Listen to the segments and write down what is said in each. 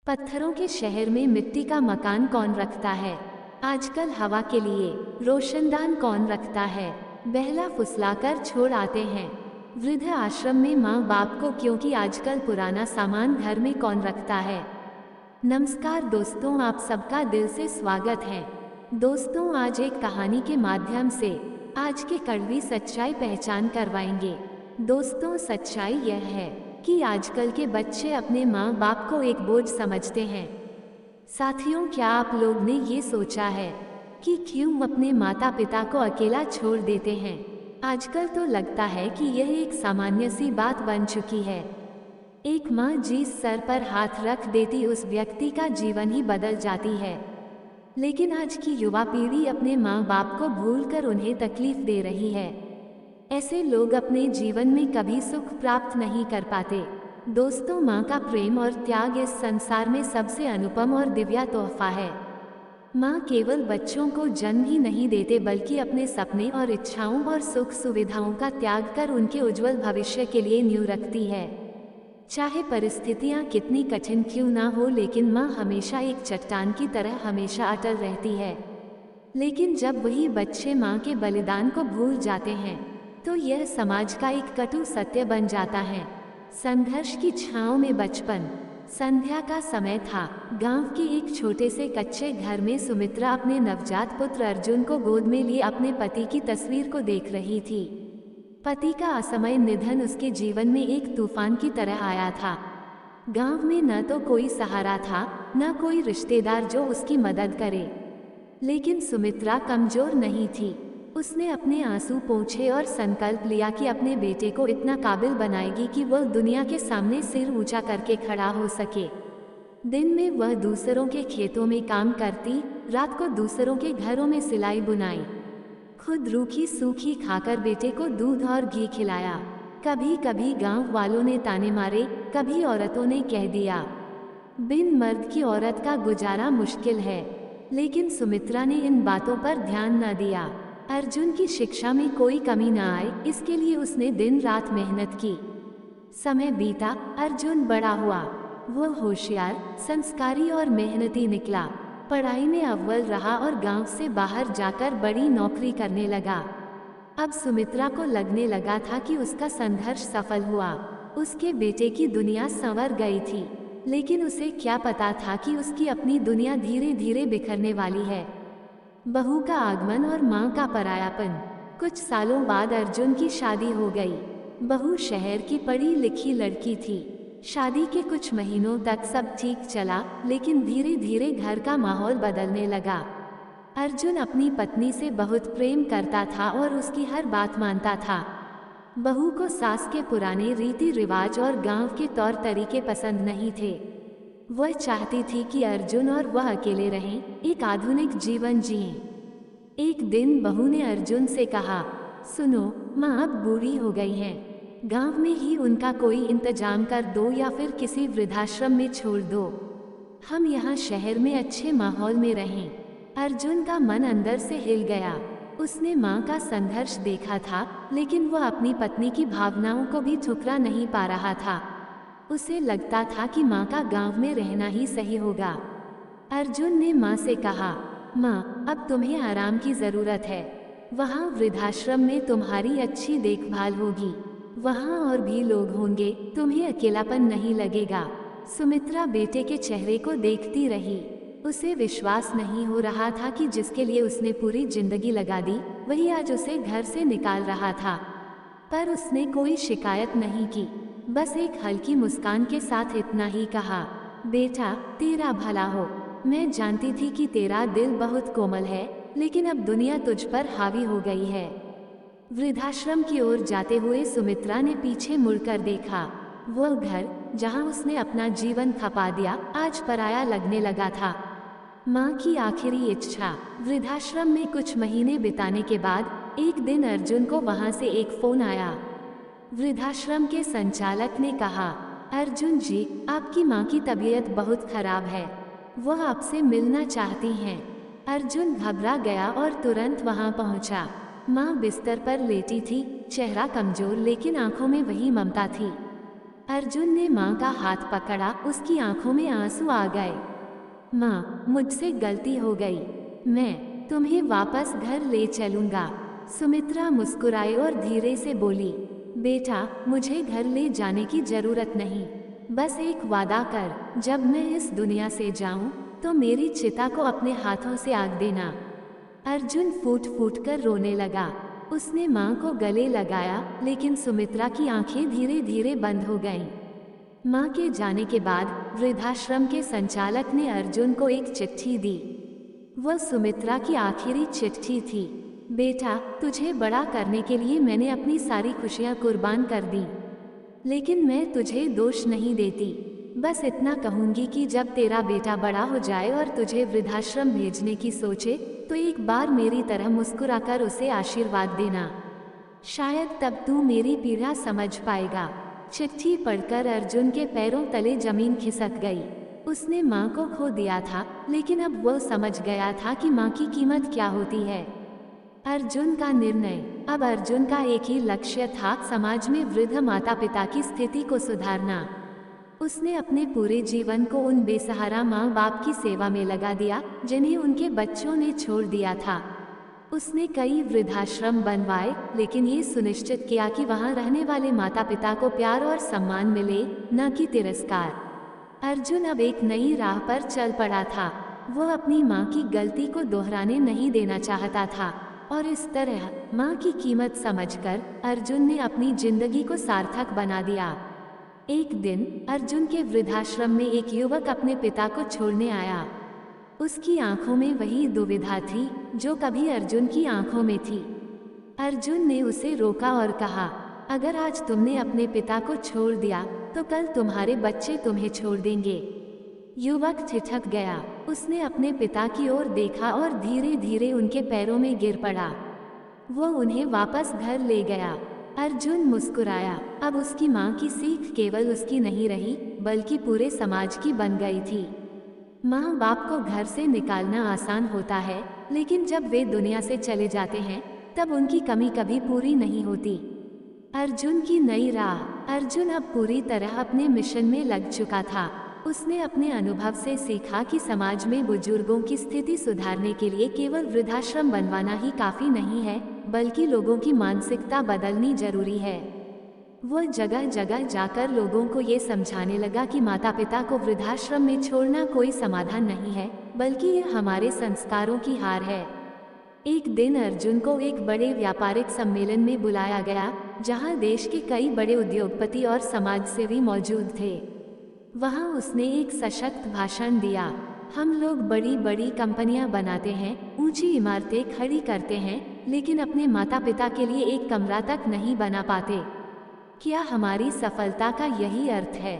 पत्थरों के शहर में मिट्टी का मकान कौन रखता है? आजकल हवा के लिए रोशनदान कौन रखता है? बहला फुसलाकर छोड़ आते हैं। वृद्ध आश्रम में माँ बाप को, क्योंकि आजकल पुराना सामान घर में कौन रखता है? नमस्कार दोस्तों, आप सबका दिल से स्वागत है। दोस्तों, आज एक कहानी के माध्यम से आज की कड़वी सच्चाई पहचान करवाएंगे। दोस्तों, सच्चाई यह है कि आजकल के बच्चे अपने माँ बाप को एक बोझ समझते हैं। साथियों, क्या आप लोग ने ये सोचा है कि क्यों अपने माता पिता को अकेला छोड़ देते हैं? आजकल तो लगता है कि यह एक सामान्य सी बात बन चुकी है। एक माँ जिस सर पर हाथ रख देती उस व्यक्ति का जीवन ही बदल जाती है। लेकिन आज की युवा पीढ़ी अपने माँ बाप को भूलकर उन्हें तकलीफ दे रही है। ऐसे लोग अपने जीवन में कभी सुख प्राप्त नहीं कर पाते। दोस्तों, माँ का प्रेम और त्याग इस संसार में सबसे अनुपम और दिव्य तोहफा है। माँ केवल बच्चों को जन्म ही नहीं देते, बल्कि अपने सपने और इच्छाओं और सुख सुविधाओं का त्याग कर उनके उज्जवल भविष्य के लिए नींव रखती है। चाहे परिस्थितियाँ कितनी कठिन क्यों ना हो, लेकिन माँ हमेशा एक चट्टान की तरह हमेशा अटल रहती है। लेकिन जब वही बच्चे माँ के बलिदान को भूल जाते हैं तो यह समाज का एक कटु सत्य बन जाता है। संघर्ष की छांव में बचपन। संध्या का समय था। गांव के एक छोटे से कच्चे घर में सुमित्रा अपने नवजात पुत्र अर्जुन को गोद में लिए अपने पति की तस्वीर को देख रही थी। पति का असमय निधन उसके जीवन में एक तूफान की तरह आया था। गांव में न तो कोई सहारा था, न कोई रिश्तेदार जो उसकी मदद करे। लेकिन सुमित्रा कमजोर नहीं थी। उसने अपने आंसू पोंछे और संकल्प लिया कि अपने बेटे को इतना काबिल बनाएगी कि वह दुनिया के सामने सिर ऊंचा करके खड़ा हो सके। दिन में वह दूसरों के खेतों में काम करती, रात को दूसरों के घरों में सिलाई बुनाई। खुद रूखी सूखी खाकर बेटे को दूध और घी खिलाया। कभी कभी गांव वालों ने ताने मारे, कभी औरतों ने कह दिया, बिन मर्द की औरत का गुजारा मुश्किल है। लेकिन सुमित्रा ने इन बातों पर ध्यान न दिया। अर्जुन की शिक्षा में कोई कमी न आए, इसके लिए उसने दिन रात मेहनत की। समय बीता, अर्जुन बड़ा हुआ। वह होशियार, संस्कारी और मेहनती निकला। पढ़ाई में अव्वल रहा और गांव से बाहर जाकर बड़ी नौकरी करने लगा। अब सुमित्रा को लगने लगा था कि उसका संघर्ष सफल हुआ। उसके बेटे की दुनिया संवर गई थी, लेकिन उसे क्या पता था कि उसकी अपनी दुनिया धीरे धीरे बिखरने वाली है। बहू का आगमन और माँ का परायापन। कुछ सालों बाद अर्जुन की शादी हो गई। बहू शहर की पढ़ी लिखी लड़की थी। शादी के कुछ महीनों तक सब ठीक चला, लेकिन धीरे धीरे घर का माहौल बदलने लगा। अर्जुन अपनी पत्नी से बहुत प्रेम करता था और उसकी हर बात मानता था। बहू को सास के पुराने रीति रिवाज और गांव के तौर तरीके पसंद नहीं थे। वह चाहती थी कि अर्जुन और वह अकेले रहें, एक आधुनिक जीवन जिएं। एक दिन बहू ने अर्जुन से कहा, सुनो माँ अब बूढ़ी हो गई हैं, गांव में ही उनका कोई इंतजाम कर दो या फिर किसी वृद्धाश्रम में छोड़ दो। हम यहाँ शहर में अच्छे माहौल में रहें। अर्जुन का मन अंदर से हिल गया। उसने माँ का संघर्ष देखा था, लेकिन वह अपनी पत्नी की भावनाओं को भी ठुकरा नहीं पा रहा था। उसे लगता था कि माँ का गांव में रहना ही सही होगा। अर्जुन ने माँ से कहा, माँ अब तुम्हें आराम की ज़रूरत है। वहाँ वृद्धाश्रम में तुम्हारी अच्छी देखभाल होगी। वहाँ और भी लोग होंगे, तुम्हें अकेलापन नहीं लगेगा। सुमित्रा बेटे के चेहरे को देखती रही। उसे विश्वास नहीं हो रहा था कि जिसके लिए उसने पूरी जिंदगी लगा दी, वही आज उसे घर से निकाल रहा था। पर उसने कोई शिकायत नहीं की, बस एक हल्की मुस्कान के साथ इतना ही कहा, बेटा तेरा भला हो। मैं जानती थी कि तेरा दिल बहुत कोमल है, लेकिन अब दुनिया तुझ पर हावी हो गई है। वृद्धाश्रम की ओर जाते हुए सुमित्रा ने पीछे मुड़कर देखा। वह घर जहां उसने अपना जीवन खपा दिया, आज पराया लगने लगा था। माँ की आखिरी इच्छा। वृद्धाश्रम में कुछ महीने बिताने के बाद एक दिन अर्जुन को वहां से एक फोन आया। वृद्धाश्रम के संचालक ने कहा, अर्जुन जी, आपकी माँ की तबीयत बहुत खराब है, वह आपसे मिलना चाहती हैं। अर्जुन घबरा गया और तुरंत वहां पहुंचा। माँ बिस्तर पर लेटी थी, चेहरा कमजोर लेकिन आंखों में वही ममता थी। अर्जुन ने माँ का हाथ पकड़ा, उसकी आंखों में आंसू आ गए। माँ, मुझसे गलती हो गई, मैं तुम्हें वापस घर ले चलूंगा। सुमित्रा मुस्कुराई और धीरे से बोली, बेटा, मुझे घर ले जाने की जरूरत नहीं, बस एक वादा कर, जब मैं इस दुनिया से जाऊं तो मेरी चिता को अपने हाथों से आग देना। अर्जुन फूट फूट कर रोने लगा। उसने माँ को गले लगाया, लेकिन सुमित्रा की आंखें धीरे धीरे बंद हो गईं। माँ के जाने के बाद वृद्धाश्रम के संचालक ने अर्जुन को एक चिट्ठी दी। वह सुमित्रा की आखिरी चिट्ठी थी। बेटा, तुझे बड़ा करने के लिए मैंने अपनी सारी खुशियाँ कुर्बान कर दी, लेकिन मैं तुझे दोष नहीं देती। बस इतना कहूँगी कि जब तेरा बेटा बड़ा हो जाए और तुझे वृद्धाश्रम भेजने की सोचे, तो एक बार मेरी तरह मुस्कुराकर उसे आशीर्वाद देना। शायद तब तू मेरी पीड़ा समझ पाएगा। चिट्ठी पढ़कर अर्जुन के पैरों तले जमीन खिसक गई। उसने माँ को खो दिया था, लेकिन अब वह समझ गया था कि माँ की कीमत क्या होती है। अर्जुन का निर्णय। अब अर्जुन का एक ही लक्ष्य था, समाज में वृद्ध माता पिता की स्थिति को सुधारना। उसने अपने पूरे जीवन को उन बेसहारा माँ बाप की सेवा में लगा दिया, जिन्हें उनके बच्चों ने छोड़ दिया था। उसने कई वृद्धाश्रम बनवाए, लेकिन ये सुनिश्चित किया कि वहाँ रहने वाले माता पिता को प्यार और सम्मान मिले, न कि तिरस्कार। अर्जुन अब एक नई राह पर चल पड़ा था। वह अपनी माँ की गलती को दोहराने नहीं देना चाहता था, और इस तरह माँ की कीमत समझकर अर्जुन ने अपनी जिंदगी को सार्थक बना दिया। एक दिन अर्जुन के वृद्धाश्रम में एक युवक अपने पिता को छोड़ने आया। उसकी आंखों में वही दुविधा थी जो कभी अर्जुन की आंखों में थी। अर्जुन ने उसे रोका और कहा, अगर आज तुमने अपने पिता को छोड़ दिया तो कल तुम्हारे बच्चे तुम्हें छोड़ देंगे। युवक ठिठक गया। उसने अपने पिता की ओर देखा और धीरे धीरे उनके पैरों में गिर पड़ा। वो उन्हें वापस घर ले गया। अर्जुन मुस्कुराया। अब उसकी माँ की सीख केवल उसकी नहीं रही, बल्कि पूरे समाज की बन गई थी। माँ बाप को घर से निकालना आसान होता है, लेकिन जब वे दुनिया से चले जाते हैं तब उनकी कमी कभी पूरी नहीं होती। अर्जुन की नई राह। अर्जुन अब पूरी तरह अपने मिशन में लग चुका था। उसने अपने अनुभव से सीखा कि समाज में बुजुर्गों की स्थिति सुधारने के लिए केवल वृद्धाश्रम बनवाना ही काफ़ी नहीं है, बल्कि लोगों की मानसिकता बदलनी जरूरी है। वह जगह जगह जाकर लोगों को ये समझाने लगा कि माता पिता को वृद्धाश्रम में छोड़ना कोई समाधान नहीं है, बल्कि यह हमारे संस्कारों की हार है। एक दिन अर्जुन को एक बड़े व्यापारिक सम्मेलन में बुलाया गया, जहां देश के कई बड़े उद्योगपति और समाजसेवी मौजूद थे। वहां उसने एक सशक्त भाषण दिया। हम लोग बड़ी बड़ी कंपनियां बनाते हैं, ऊंची इमारतें खड़ी करते हैं, लेकिन अपने माता पिता के लिए एक कमरा तक नहीं बना पाते। क्या हमारी सफलता का यही अर्थ है?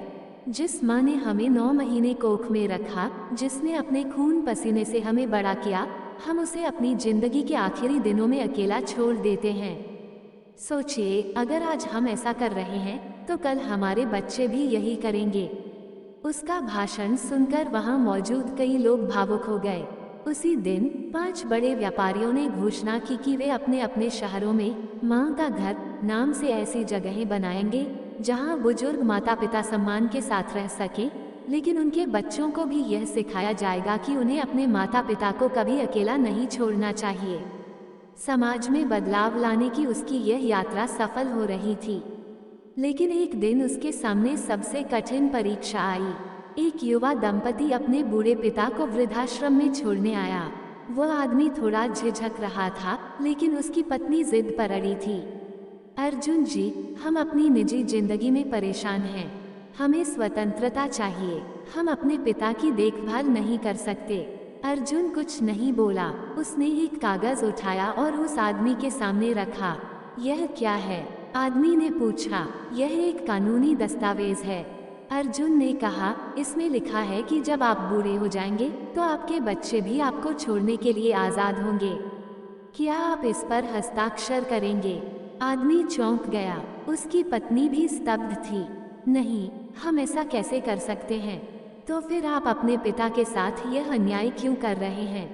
जिस माँ ने हमें 9 महीने कोख में रखा, जिसने अपने खून पसीने से हमें बड़ा किया, हम उसे अपनी जिंदगी के आखिरी दिनों में अकेला छोड़ देते हैं। सोचिए, अगर आज हम ऐसा कर रहे हैं तो कल हमारे बच्चे भी यही करेंगे। उसका भाषण सुनकर वहां मौजूद कई लोग भावुक हो गए। उसी दिन 5 बड़े व्यापारियों ने घोषणा की कि वे अपने अपने शहरों में माँ का घर नाम से ऐसी जगहें बनाएंगे जहां बुजुर्ग माता पिता सम्मान के साथ रह सकें, लेकिन उनके बच्चों को भी यह सिखाया जाएगा कि उन्हें अपने माता पिता को कभी अकेला नहीं छोड़ना चाहिए। समाज में बदलाव लाने की उसकी यह यात्रा सफल हो रही थी, लेकिन एक दिन उसके सामने सबसे कठिन परीक्षा आई। एक युवा दंपति अपने बूढ़े पिता को वृद्धाश्रम में छोड़ने आया। वह आदमी थोड़ा झिझक रहा था, लेकिन उसकी पत्नी जिद पर अड़ी थी। अर्जुन जी, हम अपनी निजी जिंदगी में परेशान हैं। हमें स्वतंत्रता चाहिए। हम अपने पिता की देखभाल नहीं कर सकते। अर्जुन कुछ नहीं बोला। उसने एक कागज उठाया और उस आदमी के सामने रखा। यह क्या है? आदमी ने पूछा। यह एक कानूनी दस्तावेज है। अर्जुन ने कहा, इसमें लिखा है कि जब आप बूढ़े हो जाएंगे तो आपके बच्चे भी आपको छोड़ने के लिए आज़ाद होंगे। क्या आप इस पर हस्ताक्षर करेंगे? आदमी चौंक गया। उसकी पत्नी भी स्तब्ध थी। नहीं, हम ऐसा कैसे कर सकते हैं? तो फिर आप अपने पिता के साथ यह अन्याय क्यों कर रहे हैं?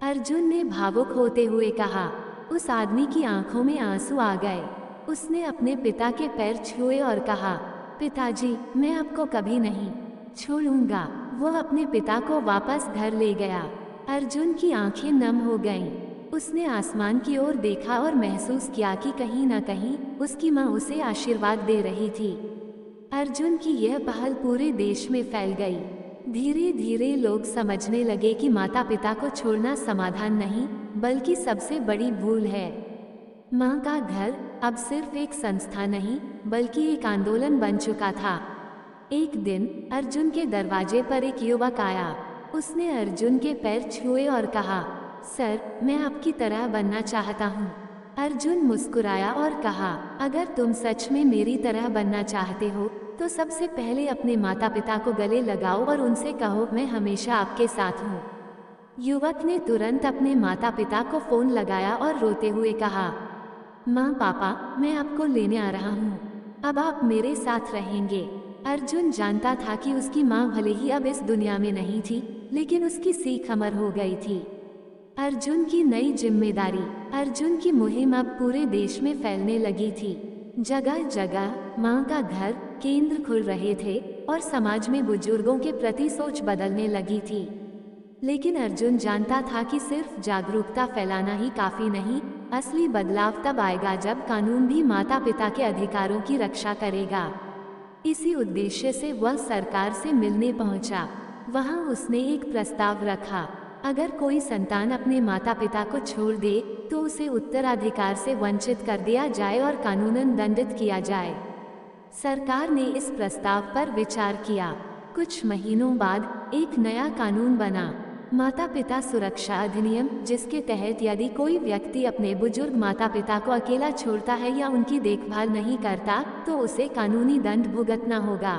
अर्जुन ने भावुक होते हुए कहा। उस आदमी की आंखों में आंसू आ गए। उसने अपने पिता के पैर छुए और कहा, पिताजी, मैं आपको कभी नहीं छोड़ूंगा। वो अपने पिता को वापस घर ले गया। अर्जुन की आंखें नम हो गईं। उसने आसमान की ओर देखा और महसूस किया कि कहीं न कहीं उसकी माँ उसे आशीर्वाद दे रही थी। अर्जुन की यह पहल पूरे देश में फैल गई। धीरे धीरे लोग समझने लगे कि माता पिता को छोड़ना समाधान नहीं, बल्कि सबसे बड़ी भूल है। माँ का घर अब सिर्फ एक संस्था नहीं, बल्कि एक आंदोलन बन चुका था। एक दिन अर्जुन के दरवाजे पर एक युवक आया। उसने अर्जुन के पैर छुए और कहा, सर, मैं आपकी तरह बनना चाहता हूँ। अर्जुन मुस्कुराया और कहा, अगर तुम सच में मेरी तरह बनना चाहते हो तो सबसे पहले अपने माता पिता को गले लगाओ और उनसे कहो, मैं हमेशा आपके साथ हूँ। युवक ने तुरंत अपने माता पिता को फोन लगाया और रोते हुए कहा, माँ पापा, मैं आपको लेने आ रहा हूँ। अब आप मेरे साथ रहेंगे। अर्जुन जानता था कि उसकी माँ भले ही अब इस दुनिया में नहीं थी, लेकिन उसकी सीख अमर हो गई थी। अर्जुन की नई जिम्मेदारी। अर्जुन की मुहिम अब पूरे देश में फैलने लगी थी। जगह जगह माँ का घर केंद्र खुल रहे थे और समाज में बुजुर्गों के प्रति सोच बदलने लगी थी। लेकिन अर्जुन जानता था कि सिर्फ जागरूकता फैलाना ही काफी नहीं, असली बदलाव तब आएगा जब कानून भी माता पिता के अधिकारों की रक्षा करेगा। इसी उद्देश्य से वह सरकार से मिलने पहुंचा। वहां उसने एक प्रस्ताव रखा, अगर कोई संतान अपने माता पिता को छोड़ दे तो उसे उत्तराधिकार से वंचित कर दिया जाए और कानूनन दंडित किया जाए। सरकार ने इस प्रस्ताव पर विचार किया। कुछ महीनों बाद एक नया कानून बना, माता पिता सुरक्षा अधिनियम, जिसके तहत यदि कोई व्यक्ति अपने बुजुर्ग माता पिता को अकेला छोड़ता है या उनकी देखभाल नहीं करता तो उसे कानूनी दंड भुगतना होगा।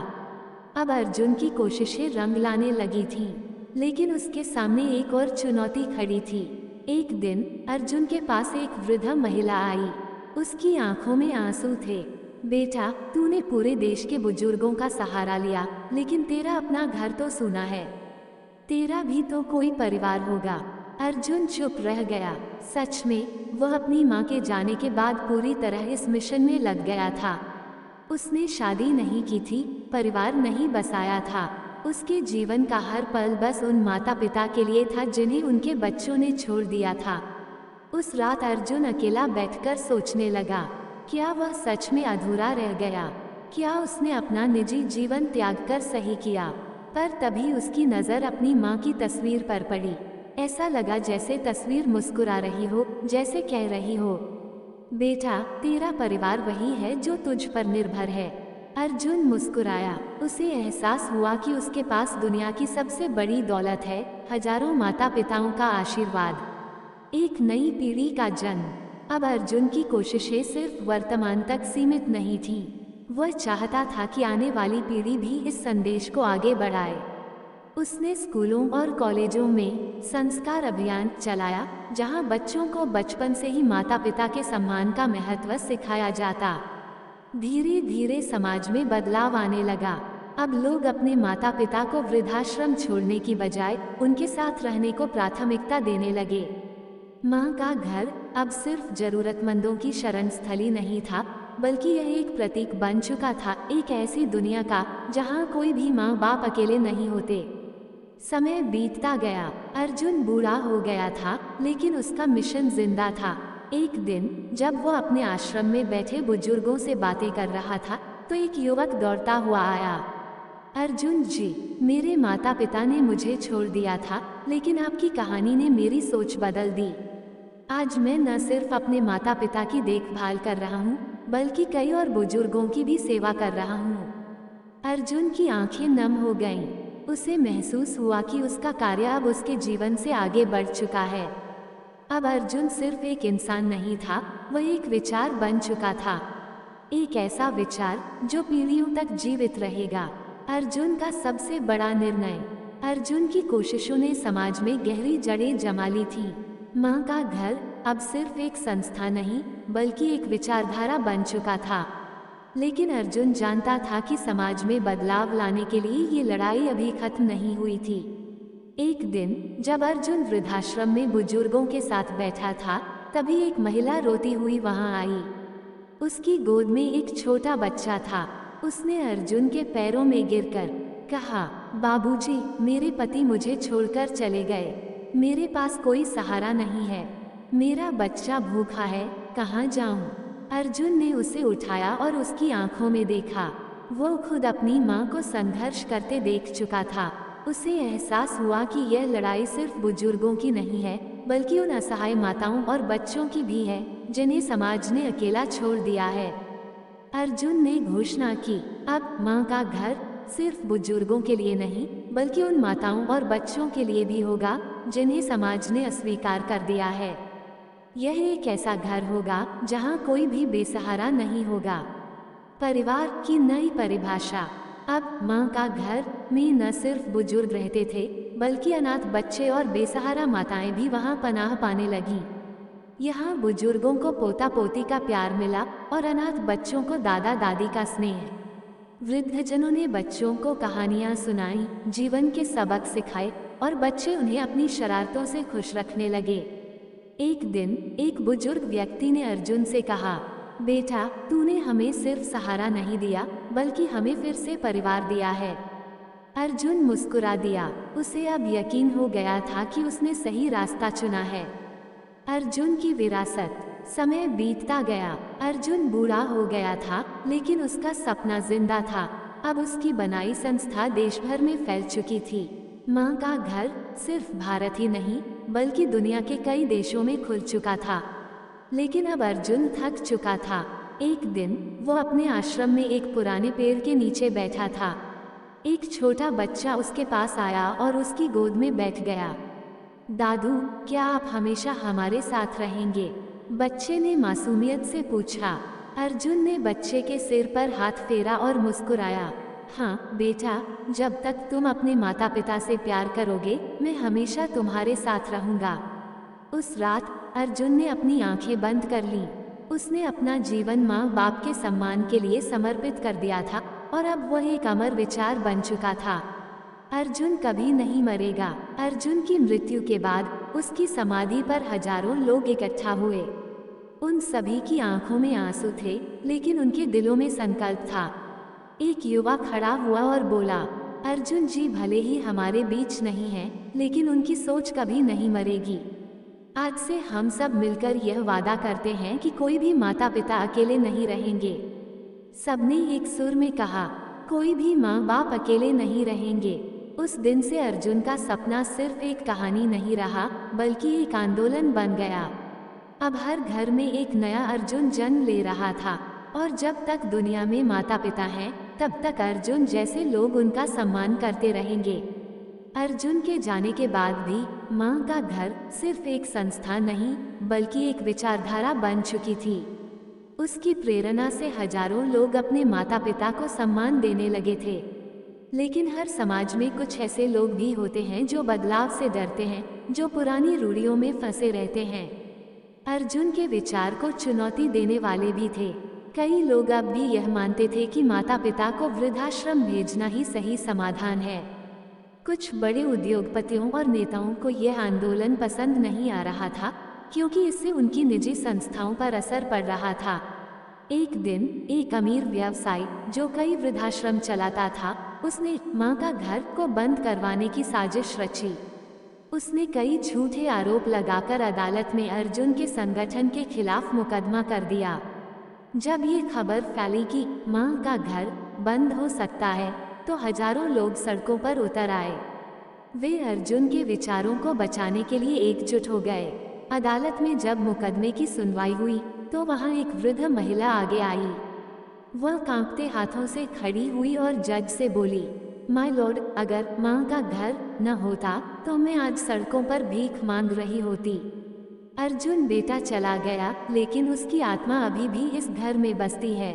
अब अर्जुन की कोशिशें रंग लाने लगी थीं, लेकिन उसके सामने एक और चुनौती खड़ी थी। एक दिन अर्जुन के पास एक वृद्ध महिला आई। उसकी आंखों में आंसू थे। बेटा, तूने पूरे देश के बुजुर्गों का सहारा लिया, लेकिन तेरा अपना घर तो सूना है। तेरा भी तो कोई परिवार होगा। अर्जुन चुप रह गया। सच में वह अपनी माँ के जाने के बाद पूरी तरह इस मिशन में लग गया था। उसने शादी नहीं की थी, परिवार नहीं बसाया था। उसके जीवन का हर पल बस उन माता पिता के लिए था जिन्हें उनके बच्चों ने छोड़ दिया था। उस रात अर्जुन अकेला बैठकर सोचने लगा, क्या वह सच में अधूरा रह गया? क्या उसने अपना निजी जीवन त्याग कर सही किया? पर तभी उसकी नज़र अपनी माँ की तस्वीर पर पड़ी। ऐसा लगा जैसे तस्वीर मुस्कुरा रही हो, जैसे कह रही हो, बेटा, तेरा परिवार वही है जो तुझ पर निर्भर है। अर्जुन मुस्कुराया। उसे एहसास हुआ कि उसके पास दुनिया की सबसे बड़ी दौलत है, हजारों माता पिताओं का आशीर्वाद, एक नई पीढ़ी का जन्म। अब अर्जुन की कोशिशें सिर्फ वर्तमान तक सीमित नहीं थीं। वह चाहता था कि आने वाली पीढ़ी भी इस संदेश को आगे बढ़ाए। उसने स्कूलों और कॉलेजों में संस्कार अभियान चलाया, जहां बच्चों को बचपन से ही माता पिता के सम्मान का महत्व सिखाया जाता। धीरे धीरे समाज में बदलाव आने लगा। अब लोग अपने माता पिता को वृद्धाश्रम छोड़ने की बजाय उनके साथ रहने को प्राथमिकता देने लगे। माँ का घर अब सिर्फ जरूरतमंदों की शरण स्थली नहीं था, बल्कि यह एक प्रतीक बन चुका था, एक ऐसी दुनिया का जहाँ कोई भी माँ बाप अकेले नहीं होते। समय बीतता गया। अर्जुन बूढ़ा हो गया था, लेकिन उसका मिशन जिंदा था। एक दिन जब वो अपने आश्रम में बैठे बुजुर्गों से बातें कर रहा था, तो एक युवक दौड़ता हुआ आया। अर्जुन जी, मेरे माता पिता ने मुझे छोड़ दिया था, लेकिन आपकी कहानी ने मेरी सोच बदल दी। आज मैं न सिर्फ अपने माता पिता की देखभाल कर रहा हूँ, बल्कि कई और बुजुर्गों की भी सेवा कर रहा हूँ। अर्जुन की आंखें नम हो गईं। उसे महसूस हुआ कि उसका कार्य अब उसके जीवन से आगे बढ़ चुका है। अब अर्जुन सिर्फ एक इंसान नहीं था, वह एक विचार बन चुका था। एक ऐसा विचार जो पीढ़ियों तक जीवित रहेगा। अर्जुन का सबसे बड़ा निर्णय। अर्जुन की कोशिशों ने समाज में गहरी जड़ें जमा ली थीं। माँ का घर अब सिर्फ एक संस्था नहीं, बल्कि एक विचारधारा बन चुका था। लेकिन अर्जुन जानता था कि समाज में बदलाव लाने के लिए ये लड़ाई अभी खत्म नहीं हुई थी। एक दिन जब अर्जुन वृद्धाश्रम में बुजुर्गों के साथ बैठा था, तभी एक महिला रोती हुई वहां आई। उसकी गोद में एक छोटा बच्चा था। उसने अर्जुन के पैरों में गिरकर कहा, बाबूजी, मेरे पति मुझे छोड़कर चले गए। मेरे पास कोई सहारा नहीं है। मेरा बच्चा भूखा है, कहाँ जाऊं? अर्जुन ने उसे उठाया और उसकी आंखों में देखा। वो खुद अपनी माँ को संघर्ष करते देख चुका था। उसे एहसास हुआ कि यह लड़ाई सिर्फ बुजुर्गों की नहीं है, बल्कि उन असहाय माताओं और बच्चों की भी है जिन्हें समाज ने अकेला छोड़ दिया है। अर्जुन ने घोषणा की, अब माँ का घर सिर्फ बुजुर्गों के लिए नहीं, बल्कि उन माताओं और बच्चों के लिए भी होगा जिन्हें समाज ने अस्वीकार कर दिया है। यह एक ऐसा घर होगा जहाँ कोई भी बेसहारा नहीं होगा। परिवार की नई परिभाषा। अब माँ का घर में न सिर्फ बुजुर्ग रहते थे, बल्कि अनाथ बच्चे और बेसहारा माताएं भी वहाँ पनाह पाने लगीं। यहाँ बुजुर्गों को पोता पोती का प्यार मिला और अनाथ बच्चों को दादा दादी का स्नेह। वृद्धजनों ने बच्चों को कहानियाँ सुनाई, जीवन के सबक सिखाए और बच्चे उन्हें अपनी शरारतों से खुश रखने लगे। एक दिन एक बुजुर्ग व्यक्ति ने अर्जुन से कहा, बेटा, तूने हमें सिर्फ सहारा नहीं दिया, बल्कि हमें फिर से परिवार दिया है। अर्जुन मुस्कुरा दिया। उसे अब यकीन हो गया था कि उसने सही रास्ता चुना है। अर्जुन की विरासत। समय बीतता गया। अर्जुन बूढ़ा हो गया था, लेकिन उसका सपना जिंदा था। अब उसकी बनाई संस्था देश भर में फैल चुकी थी। माँ का घर सिर्फ भारत ही नहीं, बल्कि दुनिया के कई देशों में खुल चुका था। लेकिन अब अर्जुन थक चुका था। एक दिन वो अपने आश्रम में एक पुराने पेड़ के नीचे बैठा था। एक छोटा बच्चा उसके पास आया और उसकी गोद में बैठ गया। दादू, क्या आप हमेशा हमारे साथ रहेंगे? बच्चे ने मासूमियत से पूछा। अर्जुन ने बच्चे के सिर पर हाथ फेरा और मुस्कुराया। हाँ बेटा, जब तक तुम अपने माता पिता से प्यार करोगे, मैं हमेशा तुम्हारे साथ रहूँगा। उस रात अर्जुन ने अपनी आंखें बंद कर लीं। उसने अपना जीवन माँ बाप के सम्मान के लिए समर्पित कर दिया था और अब वह एक अमर विचार बन चुका था। अर्जुन कभी नहीं मरेगा। अर्जुन की मृत्यु के बाद उसकी समाधि पर हजारों लोग इकट्ठा हुए। उन सभी की आंखों में आंसू थे, लेकिन उनके दिलों में संकल्प था। एक युवा खड़ा हुआ और बोला, अर्जुन जी भले ही हमारे बीच नहीं हैं, लेकिन उनकी सोच कभी नहीं मरेगी। आज से हम सब मिलकर यह वादा करते हैं कि कोई भी माता पिता अकेले नहीं रहेंगे। सबने एक सुर में कहा, कोई भी माँ बाप अकेले नहीं रहेंगे। उस दिन से अर्जुन का सपना सिर्फ एक कहानी नहीं रहा, बल्कि एक आंदोलन बन गया। अब हर घर में एक नया अर्जुन जन्म ले रहा था, और जब तक दुनिया में माता पिता हैं, तब तक अर्जुन जैसे लोग उनका सम्मान करते रहेंगे। अर्जुन के जाने के बाद भी माँ का घर सिर्फ एक संस्था नहीं, बल्कि एक विचारधारा बन चुकी थी। उसकी प्रेरणा से हजारों लोग अपने माता पिता को सम्मान देने लगे थे। लेकिन हर समाज में कुछ ऐसे लोग भी होते हैं जो बदलाव से डरते हैं, जो पुरानी रूढ़ियों में फंसे रहते हैं। अर्जुन के विचार को चुनौती देने वाले भी थे। कई लोग अब भी यह मानते थे कि माता पिता को वृद्धाश्रम भेजना ही सही समाधान है। कुछ बड़े उद्योगपतियों और नेताओं को यह आंदोलन पसंद नहीं आ रहा था, क्योंकि इससे उनकी निजी संस्थाओं पर असर पड़ रहा था। एक दिन एक अमीर व्यवसायी जो कई वृद्धाश्रम चलाता था, उसने माँ का घर को बंद करवाने की साजिश रची। उसने कई झूठे आरोप लगाकर अदालत में अर्जुन के संगठन के खिलाफ मुकदमा कर दिया। जब ये खबर फैली कि माँ का घर बंद हो सकता है, तो हजारों लोग सड़कों पर उतर आए। वे अर्जुन के विचारों को बचाने के लिए एकजुट हो गए। अदालत में जब मुकदमे की सुनवाई हुई, तो वहां एक वृद्ध महिला आगे आई। वह कांपते हाथों से खड़ी हुई और जज से बोली, माय लॉर्ड, अगर माँ का घर न होता तो मैं आज सड़कों पर भीख मांग रही होती। अर्जुन बेटा चला गया, लेकिन उसकी आत्मा अभी भी इस घर में बसती है।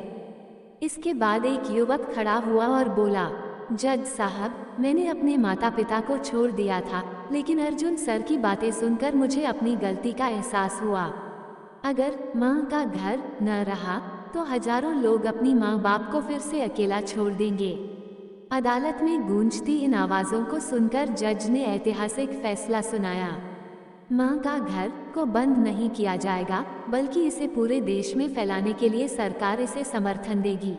इसके बाद एक युवक खड़ा हुआ और बोला, जज साहब, मैंने अपने माता पिता को छोड़ दिया था, लेकिन अर्जुन सर की बातें सुनकर मुझे अपनी गलती का एहसास हुआ। अगर माँ का घर न रहा तो हजारों लोग अपनी माँ बाप को फिर से अकेला छोड़ देंगे। अदालत में गूंजती इन आवाज़ों को सुनकर जज ने ऐतिहासिक फैसला सुनाया। माँ का घर को बंद नहीं किया जाएगा, बल्कि इसे पूरे देश में फैलाने के लिए सरकार इसे समर्थन देगी।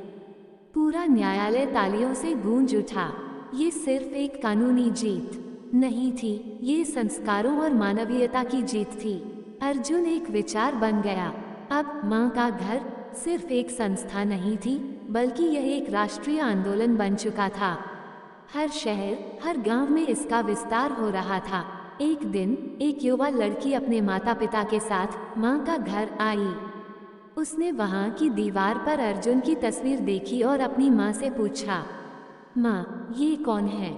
पूरा न्यायालय तालियों से गूंज उठा। ये सिर्फ एक कानूनी जीत नहीं थी, ये संस्कारों और मानवीयता की जीत थी। अर्जुन एक विचार बन गया। अब माँ का घर सिर्फ एक संस्था नहीं थी, बल्कि यह एक राष्ट्रीय आंदोलन बन चुका था। हर शहर, हर गांव में इसका विस्तार हो रहा था। एक दिन एक युवा लड़की अपने माता पिता के साथ माँ का घर आई। उसने वहाँ की दीवार पर अर्जुन की तस्वीर देखी और अपनी माँ से पूछा, माँ, ये कौन है?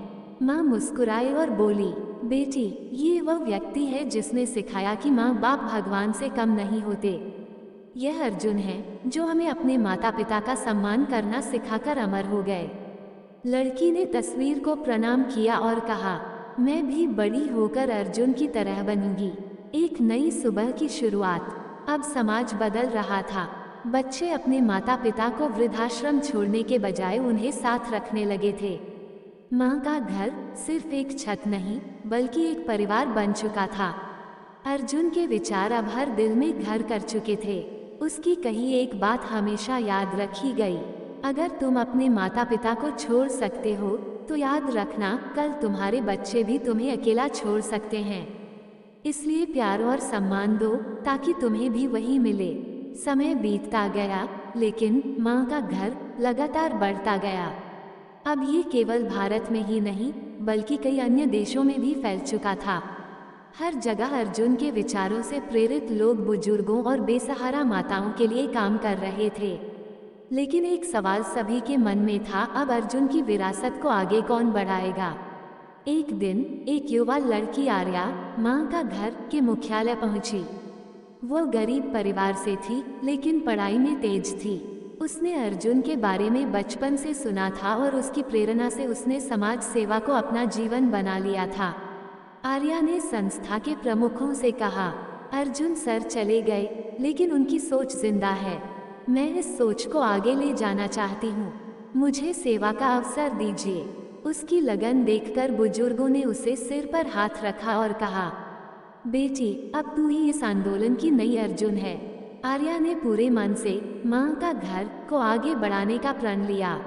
माँ मुस्कुराई और बोली, बेटी, ये वह व्यक्ति है जिसने सिखाया कि माँ बाप भगवान से कम नहीं होते। यह अर्जुन है जो हमें अपने माता पिता का सम्मान करना सिखाकर अमर हो गए। लड़की ने तस्वीर को प्रणाम किया और कहा, मैं भी बड़ी होकर अर्जुन की तरह बनूंगी। एक नई सुबह की शुरुआत। अब समाज बदल रहा था। बच्चे अपने माता पिता को वृद्धाश्रम छोड़ने के बजाय उन्हें साथ रखने लगे थे। माँ का घर सिर्फ एक छत नहीं, बल्कि एक परिवार बन चुका था। अर्जुन के विचार अब हर दिल में घर कर चुके थे। उसकी कही एक बात हमेशा याद रखी गई, अगर तुम अपने माता पिता को छोड़ सकते हो तो याद रखना, कल तुम्हारे बच्चे भी तुम्हें अकेला छोड़ सकते हैं। इसलिए प्यार और सम्मान दो ताकि तुम्हें भी वही मिले। समय बीतता गया, लेकिन माँ का घर लगातार बढ़ता गया। अब ये केवल भारत में ही नहीं, बल्कि कई अन्य देशों में भी फैल चुका था। हर जगह अर्जुन के विचारों से प्रेरित लोग बुजुर्गों और बेसहारा माताओं के लिए काम कर रहे थे। लेकिन एक सवाल सभी के मन में था, अब अर्जुन की विरासत को आगे कौन बढ़ाएगा? एक दिन एक युवा लड़की आर्या माँ का घर के मुख्यालय पहुंची। वो गरीब परिवार से थी, लेकिन पढ़ाई में तेज थी। उसने अर्जुन के बारे में बचपन से सुना था और उसकी प्रेरणा से उसने समाज सेवा को अपना जीवन बना लिया था। आर्या ने संस्था के प्रमुखों से कहा, अर्जुन सर चले गए, लेकिन उनकी सोच जिंदा है। मैं इस सोच को आगे ले जाना चाहती हूँ। मुझे सेवा का अवसर दीजिए। उसकी लगन देखकर बुजुर्गों ने उसे सिर पर हाथ रखा और कहा, बेटी, अब तू ही इस आंदोलन की नई अर्जुन है। आर्या ने पूरे मन से माँ का घर को आगे बढ़ाने का प्रण लिया।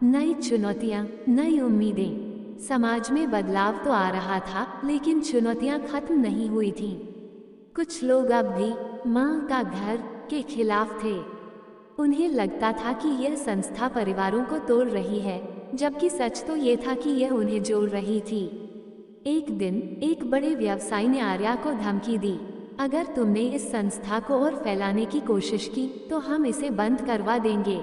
नई चुनौतियाँ, नई उम्मीदें। समाज में बदलाव तो आ रहा था, लेकिन चुनौतियाँ खत्म नहीं हुई थीं। कुछ लोग अब भी माँ का घर के खिलाफ थे। उन्हें लगता था कि यह संस्था परिवारों को तोड़ रही है, जबकि सच तो ये था कि यह उन्हें जोड़ रही थी। एक दिन एक बड़े व्यवसायी ने आर्या को धमकी दी, अगर तुमने इस संस्था को और फैलाने की कोशिश की तो हम इसे बंद करवा देंगे।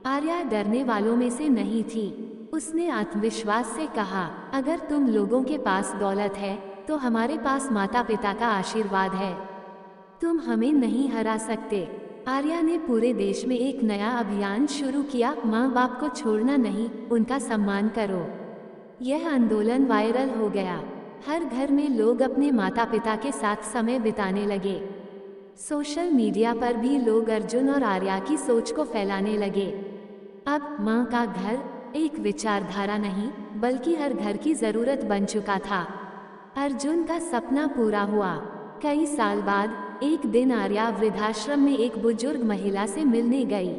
आर्या डरने वालों में से नहीं थी। उसने आत्मविश्वास से कहा, अगर तुम लोगों के पास दौलत है तो हमारे पास माता पिता का आशीर्वाद है। तुम हमें नहीं हरा सकते। आर्या ने पूरे देश में एक नया अभियान शुरू किया, माँ बाप को छोड़ना नहीं, उनका सम्मान करो। यह आंदोलन वायरल हो गया। हर घर में लोग अपने माता पिता के साथ समय बिताने लगे। सोशल मीडिया पर भी लोग अर्जुन और आर्या की सोच को फैलाने लगे। अब माँ का घर एक विचारधारा नहीं, बल्कि हर घर की जरूरत बन चुका था। अर्जुन का सपना पूरा हुआ। कई साल बाद एक दिन आर्या वृद्धाश्रम में एक बुजुर्ग महिला से मिलने गई।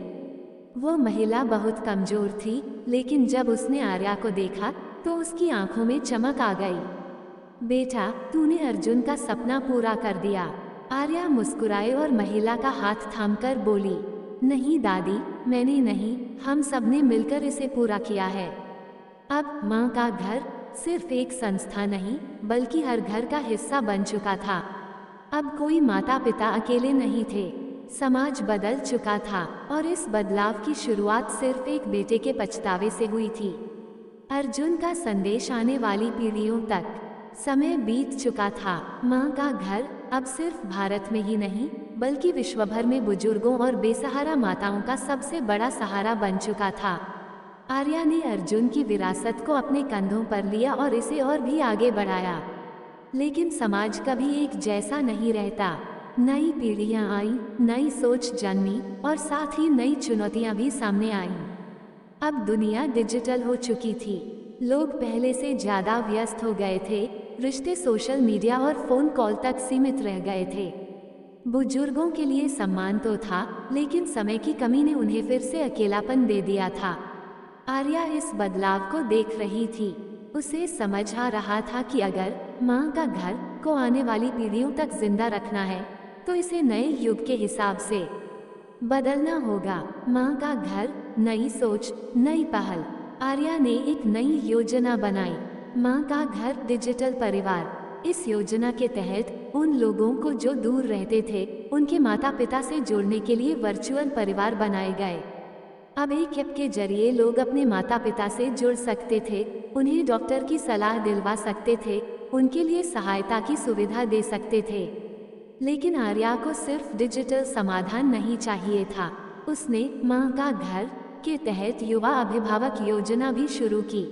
वो महिला बहुत कमजोर थी, लेकिन जब उसने आर्या को देखा तो उसकी आंखों में चमक आ गई। बेटा, तूने अर्जुन का सपना पूरा कर दिया। आर्या मुस्कुराए और महिला का हाथ थामकर बोली, नहीं दादी, मैंने नहीं, हम सब ने मिलकर इसे पूरा किया है। अब माँ का घर सिर्फ एक संस्था नहीं, बल्कि हर घर का हिस्सा बन चुका था। अब कोई माता पिता अकेले नहीं थे। समाज बदल चुका था और इस बदलाव की शुरुआत सिर्फ एक बेटे के पछतावे से हुई थी। अर्जुन का संदेश आने वाली पीढ़ियों तक। समय बीत चुका था। माँ का घर अब सिर्फ भारत में ही नहीं, बल्कि विश्व भर में बुजुर्गों और बेसहारा माताओं का सबसे बड़ा सहारा बन चुका था। आर्या ने अर्जुन की विरासत को अपने कंधों पर लिया और इसे और भी आगे बढ़ाया। लेकिन समाज कभी एक जैसा नहीं रहता। नई पीढ़ियां आईं, नई सोच जन्मी और साथ ही नई चुनौतियां भी सामने आईं। अब दुनिया डिजिटल हो चुकी थी। लोग पहले से ज़्यादा व्यस्त हो गए थे। रिश्ते सोशल मीडिया और फ़ोन कॉल तक सीमित रह गए थे। बुजुर्गों के लिए सम्मान तो था, लेकिन समय की कमी ने उन्हें फिर से अकेलापन दे दिया था। आर्या इस बदलाव को देख रही थी। उसे समझ आ रहा था कि अगर माँ का घर को आने वाली पीढ़ियों तक जिंदा रखना है, तो इसे नए युग के हिसाब से बदलना होगा। माँ का घर, नई सोच, नई पहल। आर्या ने एक नई योजना बनाई, माँ का घर डिजिटल परिवार। इस योजना के तहत उन लोगों को जो दूर रहते थे, उनके माता पिता से जोड़ने के लिए वर्चुअल परिवार बनाए गए। अब एक ऐप के जरिए लोग अपने माता पिता से जुड़ सकते थे, उन्हें डॉक्टर की सलाह दिलवा सकते थे, उनके लिए सहायता की सुविधा दे सकते थे। लेकिन आर्या को सिर्फ डिजिटल समाधान नहीं चाहिए था। उसने माँ का घर के तहत युवा अभिभावक योजना भी शुरू की।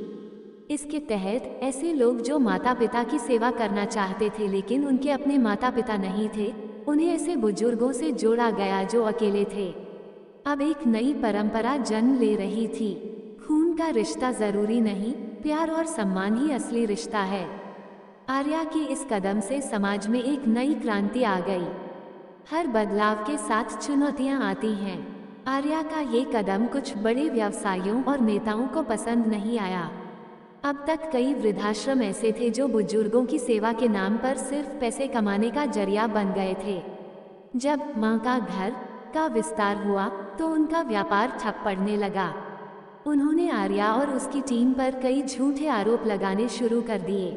इसके तहत ऐसे लोग जो माता पिता की सेवा करना चाहते थे लेकिन उनके अपने माता पिता नहीं थे, उन्हें ऐसे बुजुर्गों से जोड़ा गया जो अकेले थे। अब एक नई परंपरा जन्म ले रही थी। खून का रिश्ता जरूरी नहीं, प्यार और सम्मान ही असली रिश्ता है। आर्या के इस कदम से समाज में एक नई क्रांति आ गई। हर बदलाव के साथ चुनौतियां आती हैं। आर्या का ये कदम कुछ बड़े व्यवसायियों और नेताओं को पसंद नहीं आया। अब तक कई वृद्धाश्रम ऐसे थे जो बुजुर्गों की सेवा के नाम पर सिर्फ पैसे कमाने का जरिया बन गए थे। जब माँ का घर का विस्तार हुआ तो उनका व्यापार ठप पड़ने लगा। उन्होंने आर्या और उसकी टीम पर कई झूठे आरोप लगाने शुरू कर दिए।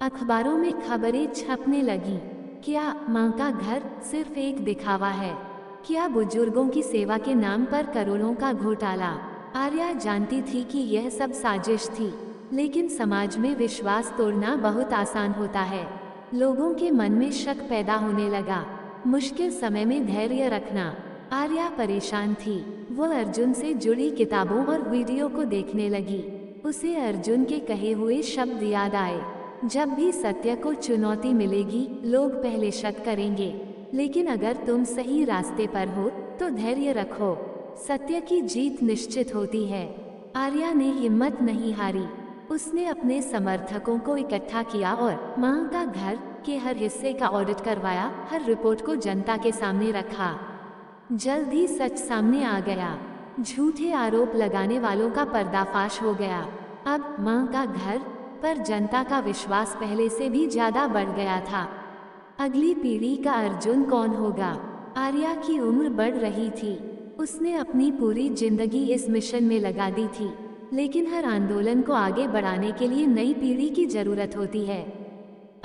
अखबारों में खबरें छपने लगीं। क्या माँ का घर सिर्फ एक दिखावा है? क्या बुजुर्गों की सेवा के नाम पर करोड़ों का घोटाला? आर्या जानती थी कि यह सब साजिश थी, लेकिन समाज में विश्वास तोड़ना बहुत आसान होता है। लोगों के मन में शक पैदा होने लगा। मुश्किल समय में धैर्य रखना। आर्या परेशान थी। वो अर्जुन से जुड़ी किताबों और वीडियो को देखने लगी। उसे अर्जुन के कहे हुए शब्द याद आए, जब भी सत्य को चुनौती मिलेगी, लोग पहले शक करेंगे, लेकिन अगर तुम सही रास्ते पर हो तो धैर्य रखो, सत्य की जीत निश्चित होती है। आर्या ने हिम्मत नहीं हारी। उसने अपने समर्थकों को इकट्ठा किया और माँ का घर के हर हिस्से का ऑडिट करवाया, हर रिपोर्ट को जनता के सामने रखा। जल्द ही सच सामने आ गया। झूठे आरोप लगाने वालों का पर्दाफाश हो गया। अब माँ का घर पर जनता का विश्वास पहले से भी ज्यादा बढ़ गया था। अगली पीढ़ी का अर्जुन कौन होगा? आर्या की उम्र बढ़ रही थी। उसने अपनी पूरी जिंदगी इस मिशन में लगा दी थी, लेकिन हर आंदोलन को आगे बढ़ाने के लिए नई पीढ़ी की जरूरत होती है।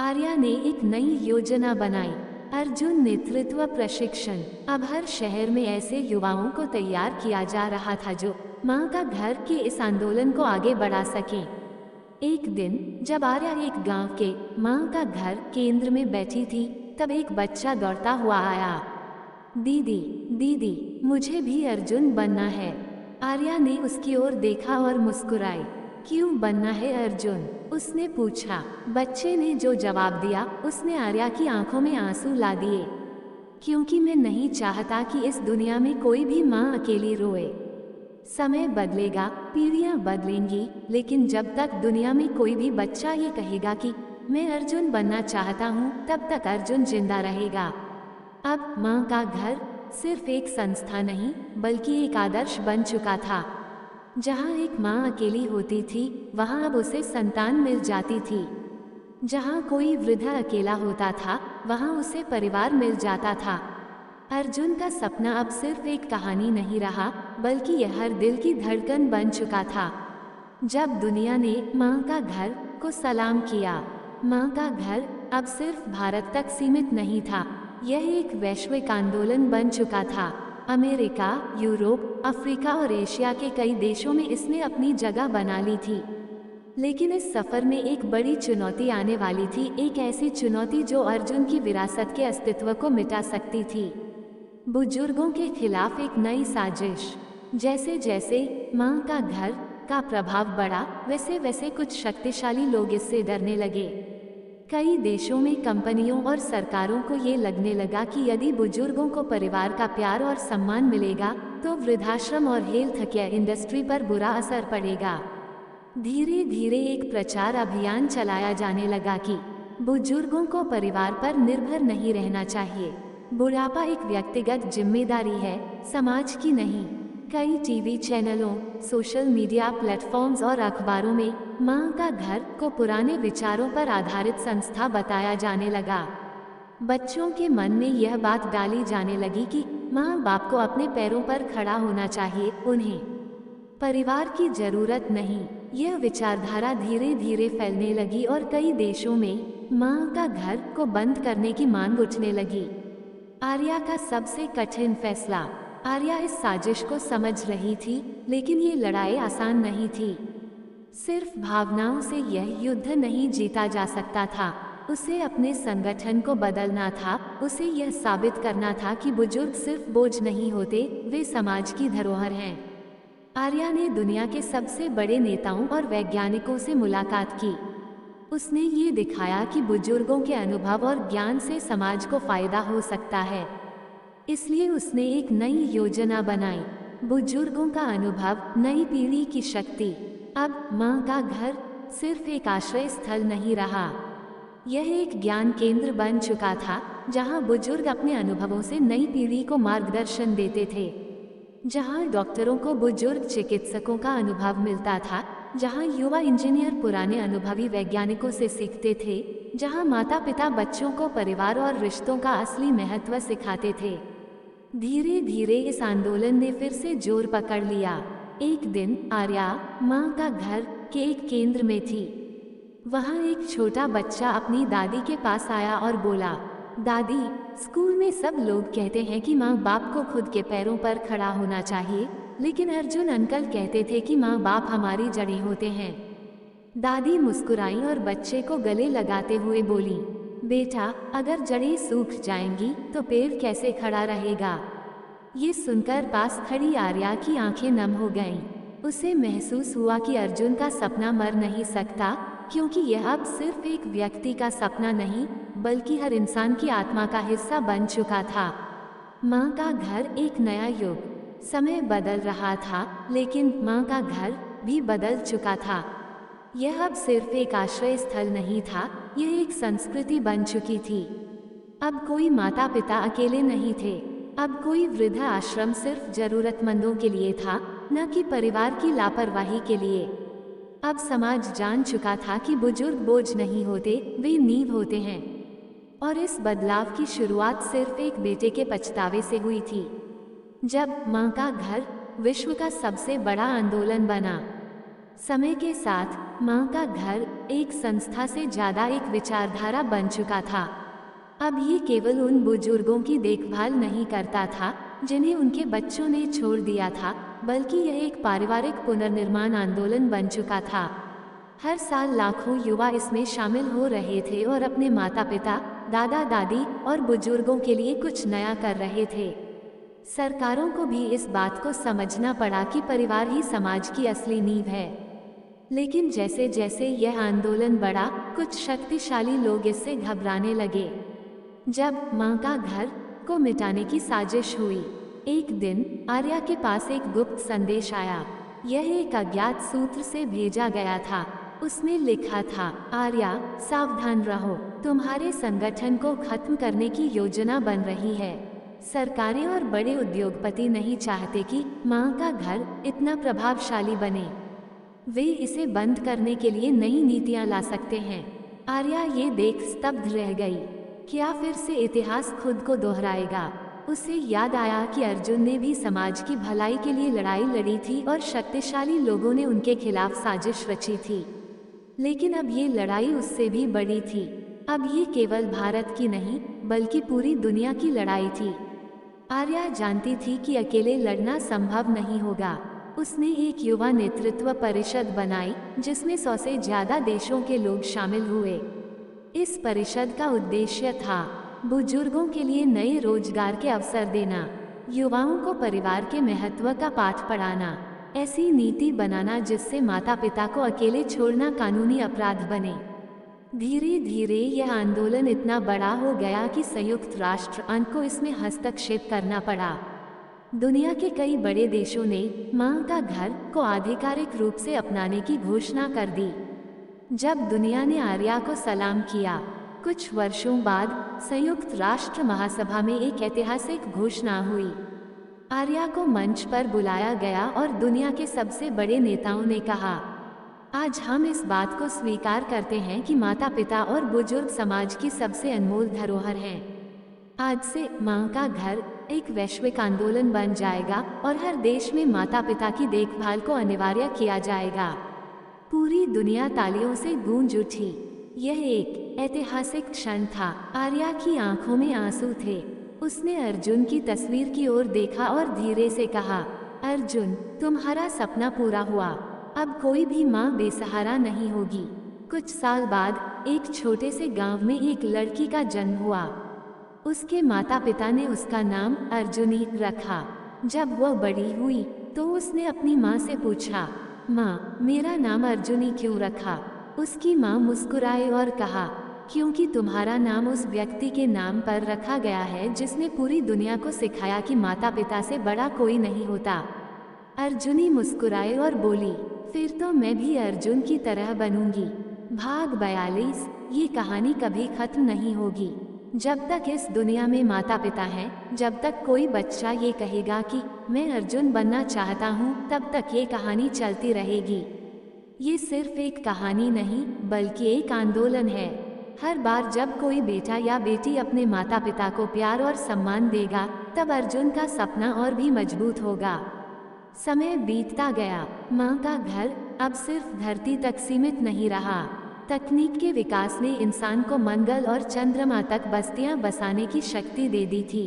आर्या ने एक नई योजना बनाई, अर्जुन नेतृत्व प्रशिक्षण। अब हर शहर में ऐसे युवाओं को तैयार किया जा रहा था जो माँ का घर के इस आंदोलन को आगे बढ़ा सकें। एक दिन जब आर्या एक गांव के माँ का घर केंद्र में बैठी थी, तब एक बच्चा दौड़ता हुआ आया। दीदी, दीदी, मुझे भी अर्जुन बनना है। आर्या ने उसकी ओर देखा और मुस्कुराई। क्यों बनना है अर्जुन? उसने पूछा। बच्चे ने जो जवाब दिया, उसने आर्या की आंखों में आंसू ला दिए। क्योंकि मैं नहीं चाहता कि इस दुनिया में कोई भी माँ अकेली रोए। समय बदलेगा, पीढ़ियां बदलेंगी, लेकिन जब तक दुनिया में कोई भी बच्चा ये कहेगा कि मैं अर्जुन बनना चाहता हूँ, तब तक अर्जुन जिंदा रहेगा। अब माँ का घर सिर्फ एक संस्था नहीं, बल्कि एक आदर्श बन चुका था। जहाँ एक माँ अकेली होती थी, वहाँ अब उसे संतान मिल जाती थी। जहाँ कोई वृद्ध अकेला होता था, वहाँ उसे परिवार मिल जाता था। अर्जुन का सपना अब सिर्फ एक कहानी नहीं रहा, बल्कि यह हर दिल की धड़कन बन चुका था। जब दुनिया ने माँ का घर को सलाम किया, माँ का घर अब सिर्फ भारत तक सीमित नहीं था, यह एक वैश्विक आंदोलन बन चुका था। अमेरिका, यूरोप, अफ्रीका और एशिया के कई देशों में इसने अपनी जगह बना ली थी। लेकिन इस सफर में एक बड़ी चुनौती आने वाली थी, एक ऐसी चुनौती जो अर्जुन की विरासत के अस्तित्व को मिटा सकती थी। बुजुर्गों के खिलाफ एक नई साजिश। जैसे जैसे माँ का घर का प्रभाव बढ़ा, वैसे वैसे कुछ शक्तिशाली लोग इससे डरने लगे। कई देशों में कंपनियों और सरकारों को ये लगने लगा कि यदि बुजुर्गों को परिवार का प्यार और सम्मान मिलेगा, तो वृद्धाश्रम और हेल्थ केयर इंडस्ट्री पर बुरा असर पड़ेगा। धीरे धीरे एक प्रचार अभियान चलाया जाने लगा कि बुजुर्गों को परिवार पर निर्भर नहीं रहना चाहिए। बुढ़ापा एक व्यक्तिगत जिम्मेदारी है, समाज की नहीं। कई टीवी चैनलों, सोशल मीडिया प्लेटफॉर्म्स और अखबारों में माँ का घर को पुराने विचारों पर आधारित संस्था बताया जाने लगा। बच्चों के मन में यह बात डाली जाने लगी कि माँ बाप को अपने पैरों पर खड़ा होना चाहिए, उन्हें परिवार की जरूरत नहीं। यह विचारधारा धीरे धीरे फैलने लगी और कई देशों में माँ का घर को बंद करने की मांग उठने लगी। आर्या का सबसे कठिन फैसला। आर्या इस साजिश को समझ रही थी, लेकिन ये लड़ाई आसान नहीं थी। सिर्फ भावनाओं से यह युद्ध नहीं जीता जा सकता था। उसे अपने संगठन को बदलना था। उसे यह साबित करना था कि बुजुर्ग सिर्फ बोझ नहीं होते, वे समाज की धरोहर हैं। आर्या ने दुनिया के सबसे बड़े नेताओं और वैज्ञानिकों से मुलाकात की। उसने ये दिखाया कि बुजुर्गों के अनुभव और ज्ञान से समाज को फायदा हो सकता है। इसलिए उसने एक नई योजना बनाई, बुजुर्गों का अनुभव, नई पीढ़ी की शक्ति। अब माँ का घर सिर्फ एक आश्रय स्थल नहीं रहा, यह एक ज्ञान केंद्र बन चुका था, जहाँ बुजुर्ग अपने अनुभवों से नई पीढ़ी को मार्गदर्शन देते थे, जहाँ डॉक्टरों को बुजुर्ग चिकित्सकों का अनुभव मिलता था, जहाँ युवा इंजीनियर पुराने अनुभवी वैज्ञानिकों से सीखते थे, जहाँ माता पिता बच्चों को परिवार और रिश्तों का असली महत्व सिखाते थे। धीरे धीरे इस आंदोलन ने फिर से जोर पकड़ लिया। एक दिन आर्या माँ का घर के एक केंद्र में थी। वहाँ एक छोटा बच्चा अपनी दादी के पास आया और बोला, दादी, स्कूल में सब लोग कहते हैं कि माँ बाप को खुद के पैरों पर खड़ा होना चाहिए, लेकिन अर्जुन अंकल कहते थे कि माँ बाप हमारी जड़ें होते हैं। दादी मुस्कुराई और बच्चे को गले लगाते हुए बोली, बेटा, अगर जड़ें सूख जाएंगी तो पेड़ कैसे खड़ा रहेगा। ये सुनकर पास खड़ी आर्या की आंखें नम हो गईं। उसे महसूस हुआ कि अर्जुन का सपना मर नहीं सकता, क्योंकि यह अब सिर्फ एक व्यक्ति का सपना नहीं, बल्कि हर इंसान की आत्मा का हिस्सा बन चुका था। माँ का घर एक नया युग। समय बदल रहा था, लेकिन माँ का घर भी बदल चुका था। यह अब सिर्फ एक आश्रय स्थल नहीं था, यह एक संस्कृति बन चुकी थी। अब कोई माता पिता अकेले नहीं थे, अब कोई वृद्ध आश्रम सिर्फ जरूरतमंदों के लिए था, न कि परिवार की लापरवाही के लिए। अब समाज जान चुका था कि बुजुर्ग बोझ नहीं होते, वे नींव होते हैं। और इस बदलाव की शुरुआत सिर्फ एक बेटे के पछतावे से हुई थी। जब माँ का घर विश्व का सबसे बड़ा आंदोलन बना। समय के साथ माँ का घर एक संस्था से ज्यादा एक विचारधारा बन चुका था। अब ये केवल उन बुजुर्गों की देखभाल नहीं करता था जिन्हें उनके बच्चों ने छोड़ दिया था, बल्कि यह एक पारिवारिक पुनर्निर्माण आंदोलन बन चुका था। हर साल लाखों युवा इसमें शामिल हो रहे थे और अपने माता पिता, दादा दादी और बुजुर्गों के लिए कुछ नया कर रहे थे। सरकारों को भी इस बात को समझना पड़ा कि परिवार ही समाज की असली नींव है। लेकिन जैसे जैसे यह आंदोलन बढ़ा, कुछ शक्तिशाली लोग इससे घबराने लगे। जब माँ का घर को मिटाने की साजिश हुई, एक दिन आर्या के पास एक गुप्त संदेश आया। यह एक अज्ञात सूत्र से भेजा गया था। उसमें लिखा था, आर्या, सावधान रहो, तुम्हारे संगठन को खत्म करने की योजना बन रही है। सरकारें और बड़े उद्योगपति नहीं चाहते कि माँ का घर इतना प्रभावशाली बने। वे इसे बंद करने के लिए नई नीतियाँ ला सकते हैं। आर्या ये देख स्तब्ध रह गई। क्या फिर से इतिहास खुद को दोहराएगा? उसे याद आया कि अर्जुन ने भी समाज की भलाई के लिए लड़ाई लड़ी थी और शक्तिशाली लोगों ने उनके खिलाफ साजिश रची थी। लेकिन अब ये लड़ाई उससे भी बड़ी थी। अब ये केवल भारत की नहीं, बल्कि पूरी दुनिया की लड़ाई थी। आर्या जानती थी कि अकेले लड़ना संभव नहीं होगा। उसने एक युवा नेतृत्व परिषद बनाई, जिसमें 100 से ज्यादा देशों के लोग शामिल हुए। इस परिषद का उद्देश्य था बुजुर्गों के लिए नए रोजगार के अवसर देना, युवाओं को परिवार के महत्व का पाठ पढ़ाना, ऐसी नीति बनाना जिससे माता पिता को अकेले छोड़ना कानूनी अपराध बने। धीरे धीरे यह आंदोलन इतना बड़ा हो गया कि संयुक्त राष्ट्र को इसमें हस्तक्षेप करना पड़ा। दुनिया के कई बड़े देशों ने माँ का घर को आधिकारिक रूप से अपनाने की घोषणा कर दी। जब दुनिया ने आर्या को सलाम किया, कुछ वर्षों बाद संयुक्त राष्ट्र महासभा में एक ऐतिहासिक घोषणा हुई। आर्या को मंच पर बुलाया गया और दुनिया के सबसे बड़े नेताओं ने कहा, आज हम इस बात को स्वीकार करते हैं कि माता पिता और बुजुर्ग समाज की सबसे अनमोल धरोहर हैं। आज से माँ का घर एक वैश्विक आंदोलन बन जाएगा और हर देश में माता पिता की देखभाल को अनिवार्य किया जाएगा। पूरी दुनिया तालियों से गूंज उठी। यह एक ऐतिहासिक क्षण था। आर्या की आंखों में आंसू थे। उसने अर्जुन की तस्वीर की ओर देखा और धीरे से कहा, अर्जुन, तुम्हारा सपना पूरा हुआ। अब कोई भी माँ बेसहारा नहीं होगी। कुछ साल बाद एक छोटे से गांव में एक लड़की का जन्म हुआ। उसके माता पिता ने उसका नाम अर्जुनी रखा। जब वह बड़ी हुई तो उसने अपनी माँ से पूछा, माँ, मेरा नाम अर्जुनी क्यों रखा? उसकी माँ मुस्कुराई और कहा, क्योंकि तुम्हारा नाम उस व्यक्ति के नाम पर रखा गया है जिसने पूरी दुनिया को सिखाया कि माता पिता से बड़ा कोई नहीं होता। अर्जुनी मुस्कुराई और बोली, फिर तो मैं भी अर्जुन की तरह बनूंगी। भाग 42। ये कहानी कभी खत्म नहीं होगी। जब तक इस दुनिया में माता पिता हैं, जब तक कोई बच्चा ये कहेगा कि मैं अर्जुन बनना चाहता हूँ, तब तक ये कहानी चलती रहेगी। ये सिर्फ एक कहानी नहीं बल्कि एक आंदोलन है। हर बार जब कोई बेटा या बेटी अपने माता पिता को प्यार और सम्मान देगा, तब अर्जुन का सपना और भी मजबूत होगा। समय बीतता गया। माँ का घर अब सिर्फ धरती तक सीमित नहीं रहा। तकनीक के विकास ने इंसान को मंगल और चंद्रमा तक बस्तियां बसाने की शक्ति दे दी थी।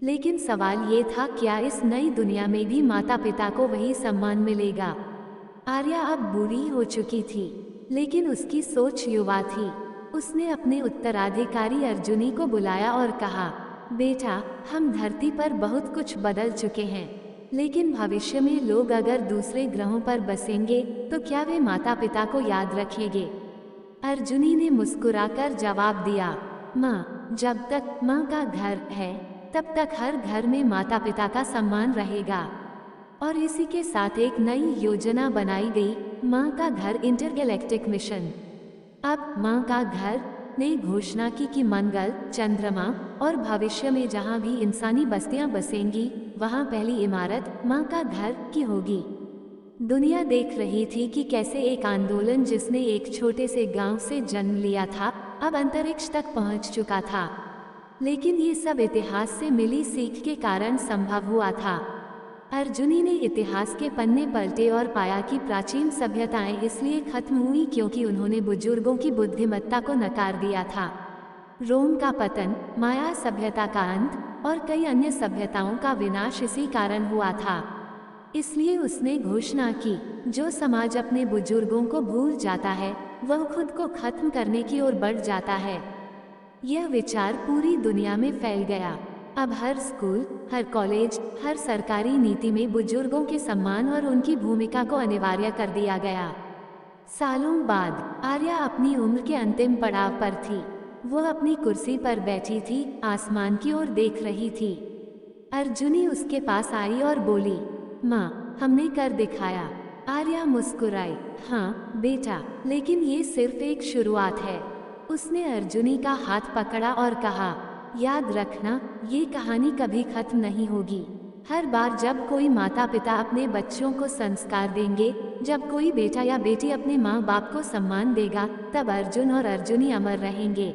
लेकिन सवाल ये था, क्या इस नई दुनिया में भी माता पिता को वही सम्मान मिलेगा? आर्या अब बूढ़ी हो चुकी थी, लेकिन उसकी सोच युवा थी। उसने अपने उत्तराधिकारी अर्जुनी को बुलाया और कहा, बेटा, हम धरती पर बहुत कुछ बदल चुके हैं, लेकिन भविष्य में लोग अगर दूसरे ग्रहों पर बसेंगे तो क्या वे माता पिता को याद रखेंगे? अर्जुनी ने मुस्कुराकर जवाब दिया, माँ, जब तक माँ का घर है तब तक हर घर में माता पिता का सम्मान रहेगा। और इसी के साथ एक नई योजना बनाई गई, माँ का घर इंटरगैलेक्टिक मिशन। अब माँ का घर ने घोषणा की कि मंगल, चंद्रमा और भविष्य में जहाँ भी इंसानी बस्तियाँ बसेंगी, वहाँ पहली इमारत माँ का घर की होगी। दुनिया देख रही थी कि कैसे एक आंदोलन जिसने एक छोटे से गांव से जन्म लिया था, अब अंतरिक्ष तक पहुँच चुका था। लेकिन ये सब इतिहास से मिली सीख के कारण संभव हुआ था। अर्जुनी ने इतिहास के पन्ने पलटे और पाया कि प्राचीन सभ्यताएं इसलिए खत्म हुई क्योंकि उन्होंने बुजुर्गों की बुद्धिमत्ता को नकार दिया था। रोम का पतन, माया सभ्यता का अंत और कई अन्य सभ्यताओं का विनाश इसी कारण हुआ था। इसलिए उसने घोषणा की, जो समाज अपने बुजुर्गों को भूल जाता है वह खुद को खत्म करने की ओर बढ़ जाता है। यह विचार पूरी दुनिया में फैल गया। अब हर स्कूल, हर कॉलेज, हर सरकारी नीति में बुजुर्गों के सम्मान और उनकी भूमिका को अनिवार्य कर दिया गया। सालों बाद आर्या अपनी उम्र के अंतिम पड़ाव पर थी। वह अपनी कुर्सी पर बैठी थी, आसमान की ओर देख रही थी। अर्जुनी उसके पास आई और बोली, माँ, हमने कर दिखाया। आर्या मुस्कुराई, हाँ बेटा, लेकिन ये सिर्फ एक शुरुआत है। उसने अर्जुनी का हाथ पकड़ा और कहा, याद रखना, ये कहानी कभी खत्म नहीं होगी। हर बार जब कोई माता पिता अपने बच्चों को संस्कार देंगे, जब कोई बेटा या बेटी अपने माँ बाप को सम्मान देगा, तब अर्जुन और अर्जुनी अमर रहेंगे।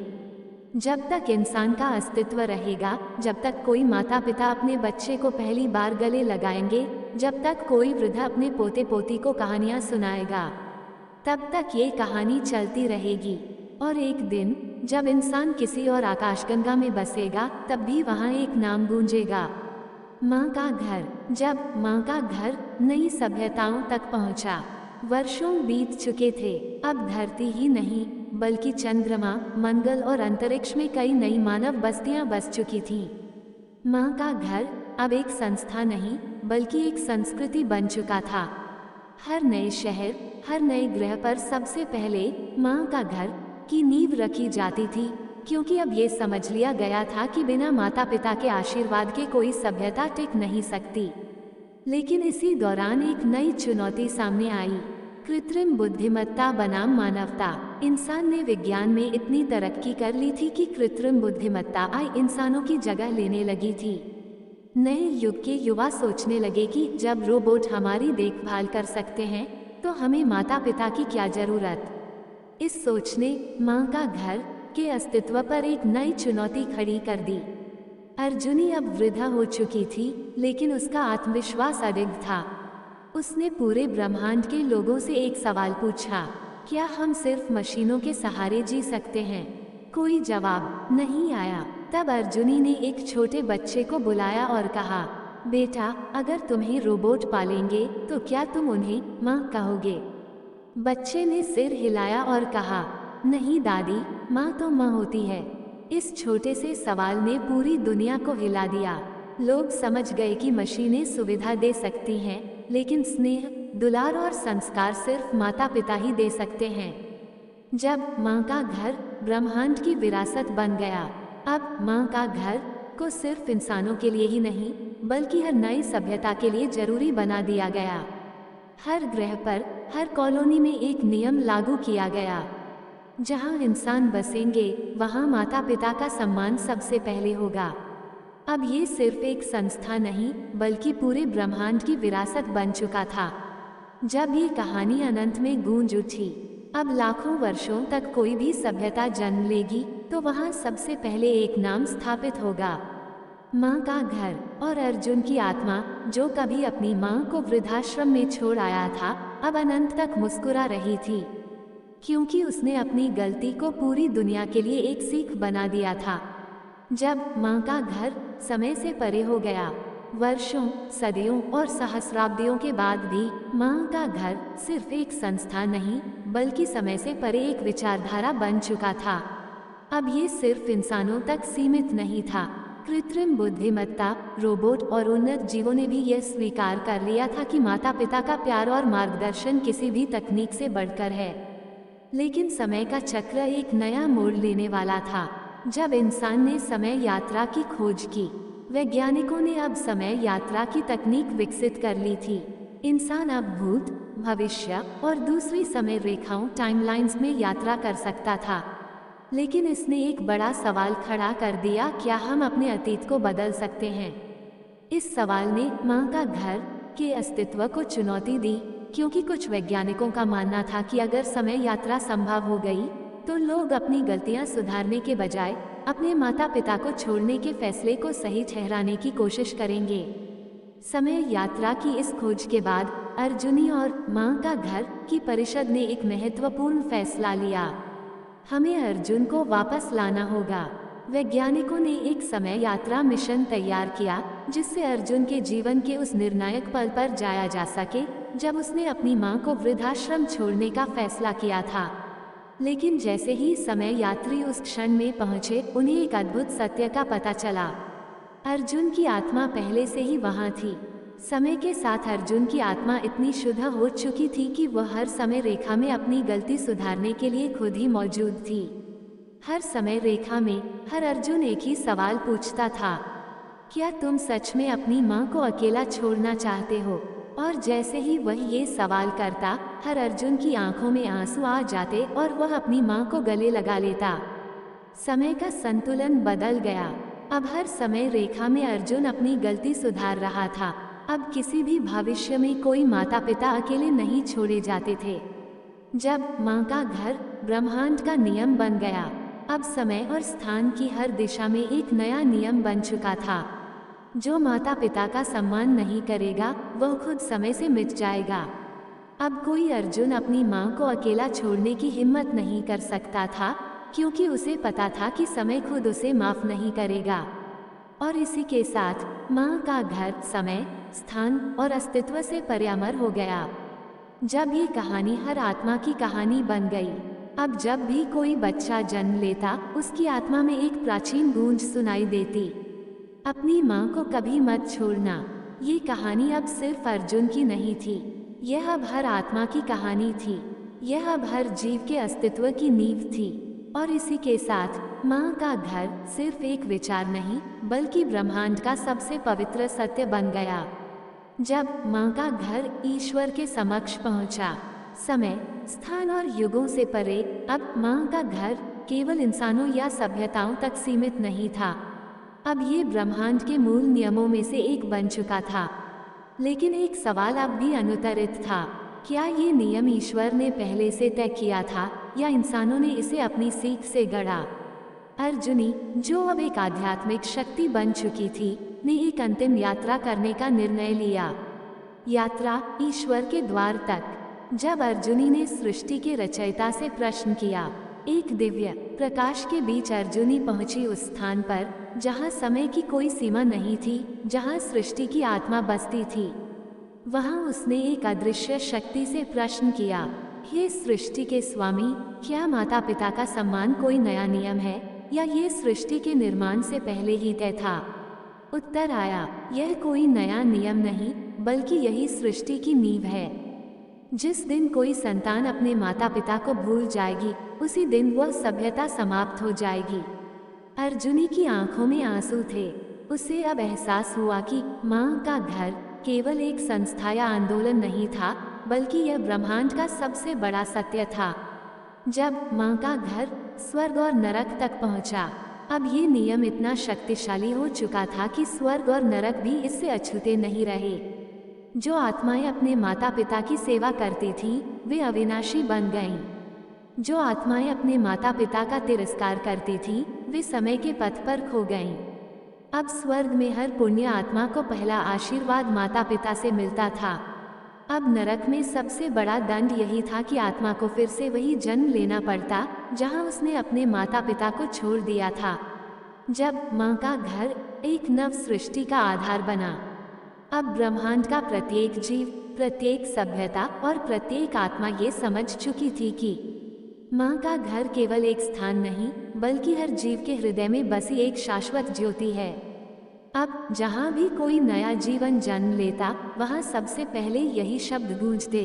जब तक इंसान का अस्तित्व रहेगा, जब तक कोई माता पिता अपने बच्चे को पहली बार गले लगाएंगे, जब तक कोई वृद्ध अपने पोते पोती को कहानियाँ सुनाएगा, तब तक ये कहानी चलती रहेगी। और एक दिन जब इंसान किसी और आकाशगंगा में बसेगा, तब भी वहाँ एक नाम गूंजेगा, माँ का घर। जब माँ का घर नई सभ्यताओं तक पहुँचा, वर्षों बीत चुके थे। अब धरती ही नहीं बल्कि चंद्रमा, मंगल और अंतरिक्ष में कई नई मानव बस्तियां बस चुकी थीं। माँ का घर अब एक संस्था नहीं बल्कि एक संस्कृति बन चुका था। हर नए शहर, हर नए ग्रह पर सबसे पहले माँ का घर की नींव रखी जाती थी, क्योंकि अब ये समझ लिया गया था कि बिना माता पिता के आशीर्वाद के कोई सभ्यता टिक नहीं सकती। लेकिन इसी दौरान एक नई चुनौती सामने आई, कृत्रिम बुद्धिमत्ता बनाम मानवता। इंसान ने विज्ञान में इतनी तरक्की कर ली थी कि कृत्रिम बुद्धिमत्ता आई इंसानों की जगह लेने लगी थी। नए युग के युवा सोचने लगे कि जब रोबोट हमारी देखभाल कर सकते हैं तो हमें माता पिता की क्या जरूरत। इस सोच ने माँ का घर के अस्तित्व पर एक नई चुनौती खड़ी कर दी। अर्जुनी अब वृद्धा हो चुकी थी, लेकिन उसका आत्मविश्वास अडिग था। उसने पूरे ब्रह्मांड के लोगों से एक सवाल पूछा, क्या हम सिर्फ मशीनों के सहारे जी सकते हैं? कोई जवाब नहीं आया। तब अर्जुनी ने एक छोटे बच्चे को बुलाया और कहा, बेटा, अगर तुम्हें रोबोट पालेंगे तो क्या तुम उन्हें माँ कहोगे? बच्चे ने सिर हिलाया और कहा, नहीं दादी, माँ तो माँ होती है। इस छोटे से सवाल ने पूरी दुनिया को हिला दिया। लोग समझ गए कि मशीनें सुविधा दे सकती हैं, लेकिन स्नेह, दुलार और संस्कार सिर्फ माता पिता ही दे सकते हैं। जब माँ का घर ब्रह्मांड की विरासत बन गया, अब माँ का घर को सिर्फ इंसानों के लिए ही नहीं, बल्कि हर नई सभ्यता के लिए जरूरी बना दिया गया। हर ग्रह पर, हर कॉलोनी में एक नियम लागू किया गया। जहाँ इंसान बसेंगे, वहाँ माता पिता का सम्मान सबसे पहले होगा। अब ये सिर्फ एक संस्था नहीं, बल्कि पूरे ब्रह्मांड की विरासत बन चुका था। जब ये कहानी अनंत में गूंज उठी, अब लाखों वर्षों तक कोई भी सभ्यता जन्म लेगी तो वहाँ सबसे पहले एक नाम स्थापित होगा, माँ का घर। और अर्जुन की आत्मा, जो कभी अपनी माँ को वृद्धाश्रम में छोड़ आया था, अब अनंत तक मुस्कुरा रही थी, क्योंकि उसने अपनी गलती को पूरी दुनिया के लिए एक सीख बना दिया था। जब माँ का घर समय से परे हो गया, वर्षों, सदियों और सहस्राब्दियों के बाद भी माँ का घर सिर्फ एक संस्था नहीं, बल्कि समय से परे एक विचारधारा बन चुका था। अब ये सिर्फ इंसानों तक सीमित नहीं था। कृत्रिम बुद्धिमत्ता, रोबोट और उन्नत जीवों ने भी यह स्वीकार कर लिया था कि माता पिता का प्यार और मार्गदर्शन किसी भी तकनीक से बढ़कर है। लेकिन समय का चक्र एक नया मोड़ लेने वाला था। जब इंसान ने समय यात्रा की खोज की, वैज्ञानिकों ने अब समय यात्रा की तकनीक विकसित कर ली थी। इंसान अब भूत, भविष्य और दूसरी समय रेखाओं टाइमलाइंस में यात्रा कर सकता था। लेकिन इसने एक बड़ा सवाल खड़ा कर दिया, क्या हम अपने अतीत को बदल सकते हैं? इस सवाल ने माँ का घर के अस्तित्व को चुनौती दी, क्योंकि कुछ वैज्ञानिकों का मानना था कि अगर समय यात्रा संभव हो गई तो लोग अपनी गलतियां सुधारने के बजाय अपने माता पिता को छोड़ने के फैसले को सही ठहराने की कोशिश करेंगे। समय यात्रा की इस खोज के बाद अर्जुनी और माँ का घर की परिषद ने एक महत्वपूर्ण फैसला लिया, हमें अर्जुन को वापस लाना होगा। वैज्ञानिकों ने एक समय यात्रा मिशन तैयार किया, जिससे अर्जुन के जीवन के उस निर्णायक पल पर जाया जा सके जब उसने अपनी माँ को वृद्धाश्रम छोड़ने का फैसला किया था। लेकिन जैसे ही समय यात्री उस क्षण में पहुंचे, उन्हें एक अद्भुत सत्य का पता चला। अर्जुन की आत्मा पहले से ही वहां थी। समय के साथ अर्जुन की आत्मा इतनी शुद्ध हो चुकी थी कि वह हर समय रेखा में अपनी गलती सुधारने के लिए खुद ही मौजूद थी। हर समय रेखा में हर अर्जुन एक ही सवाल पूछता था, क्या तुम सच में अपनी माँ को अकेला छोड़ना चाहते हो? और जैसे ही वह ये सवाल करता, हर अर्जुन की आंखों में आंसू आ जाते और वह अपनी माँ को गले लगा लेता। समय का संतुलन बदल गया। अब हर समय रेखा में अर्जुन अपनी गलती सुधार रहा था। अब किसी भी भविष्य में कोई माता पिता अकेले नहीं छोड़े जाते थे। जब माँ का घर ब्रह्मांड का नियम बन गया, अब समय और स्थान की हर दिशा में एक नया नियम बन चुका था। जो माता पिता का सम्मान नहीं करेगा, वह खुद समय से मिट जाएगा। अब कोई अर्जुन अपनी माँ को अकेला छोड़ने की हिम्मत नहीं कर सकता था, क्योंकि उसे पता था कि समय खुद उसे माफ नहीं करेगा। और इसी के साथ माँ का घर समय, स्थान और अस्तित्व से परे हो गया। जब ये कहानी हर आत्मा की कहानी बन गई, अब जब भी कोई बच्चा जन्म लेता, उसकी आत्मा में एक प्राचीन गूंज सुनाई देती, अपनी माँ को कभी मत छोड़ना। ये कहानी अब सिर्फ अर्जुन की नहीं थी, यह अब हर आत्मा की कहानी थी। यह अब हर जीव के अस्तित्व की नींव थी। और इसी के साथ माँ का घर सिर्फ एक विचार नहीं, बल्कि ब्रह्मांड का सबसे पवित्र सत्य बन गया। जब माँ का घर ईश्वर के समक्ष पहुँचा, समय, स्थान और युगों से परे। अब माँ का घर केवल इंसानों या सभ्यताओं तक सीमित नहीं था। अब ये ब्रह्मांड के मूल नियमों में से एक बन चुका था। लेकिन एक सवाल अब भी अनुत्तरित था। क्या ये नियम ईश्वर ने पहले से तय किया था या इंसानों ने इसे अपनी सीख से गढ़ा? अर्जुनी, जो अब एक आध्यात्मिक शक्ति बन चुकी थी, ने एक अंतिम यात्रा करने का निर्णय लिया। यात्रा ईश्वर के द्वार तक। जब अर्जुनी ने सृष्टि के रचयिता से प्रश्न किया, एक दिव्य प्रकाश के बीच अर्जुनी पहुंची उस स्थान पर जहां समय की कोई सीमा नहीं थी, जहां सृष्टि की आत्मा बसती थी। वहां उसने एक अदृश्य शक्ति से प्रश्न किया, हे सृष्टि के स्वामी, क्या माता पिता का सम्मान कोई नया नियम है या ये सृष्टि के निर्माण से पहले ही तय था? उत्तर आया, यह कोई नया नियम नहीं, बल्कि यही सृष्टि की नींव है। जिस दिन कोई संतान अपने माता पिता को भूल जाएगी, उसी दिन वह सभ्यता समाप्त हो जाएगी। अर्जुनी की आंखों में आंसू थे। उसे अब एहसास हुआ कि माँ का घर केवल एक संस्था या आंदोलन नहीं था, बल्कि यह ब्रह्मांड का सबसे बड़ा सत्य था। जब माँ का घर स्वर्ग और नरक तक पहुँचा, अब ये नियम इतना शक्तिशाली हो चुका था कि स्वर्ग और नरक भी इससे अछूते नहीं रहे। जो आत्माएं अपने माता पिता की सेवा करती थीं, वे अविनाशी बन गईं। जो आत्माएं अपने माता पिता का तिरस्कार करती थीं, वे समय के पथ पर खो गईं। अब स्वर्ग में हर पुण्य आत्मा को पहला आशीर्वाद माता पिता से मिलता था। अब नरक में सबसे बड़ा दंड यही था कि आत्मा को फिर से वही जन्म लेना पड़ता जहां उसने अपने माता पिता को छोड़ दिया था। जब माँ का घर एक नव सृष्टि का आधार बना, अब ब्रह्मांड का प्रत्येक जीव, प्रत्येक सभ्यता और प्रत्येक आत्मा ये समझ चुकी थी कि माँ का घर केवल एक स्थान नहीं, बल्कि हर जीव के हृदय में बसी एक शाश्वत ज्योति है। अब जहाँ भी कोई नया जीवन जन्म लेता, वहाँ सबसे पहले यही शब्द गूंजते,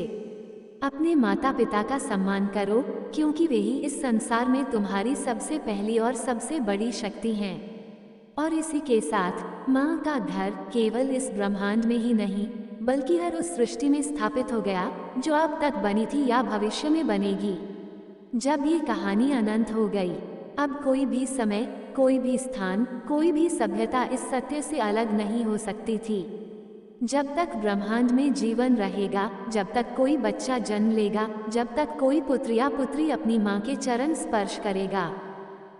अपने माता पिता का सम्मान करो, क्योंकि वे ही इस संसार में तुम्हारी सबसे पहली और सबसे बड़ी शक्ति हैं। और इसी के साथ माँ का घर केवल इस ब्रह्मांड में ही नहीं, बल्कि हर उस सृष्टि में स्थापित हो गया जो अब तक बनी थी या भविष्य में बनेगी। जब ये कहानी अनंत हो गई, अब कोई भी समय, कोई भी स्थान, कोई भी सभ्यता इस सत्य से अलग नहीं हो सकती थी। जब तक ब्रह्मांड में जीवन रहेगा, जब तक कोई बच्चा जन्म लेगा, जब तक कोई पुत्र या पुत्री अपनी माँ के चरण स्पर्श करेगा,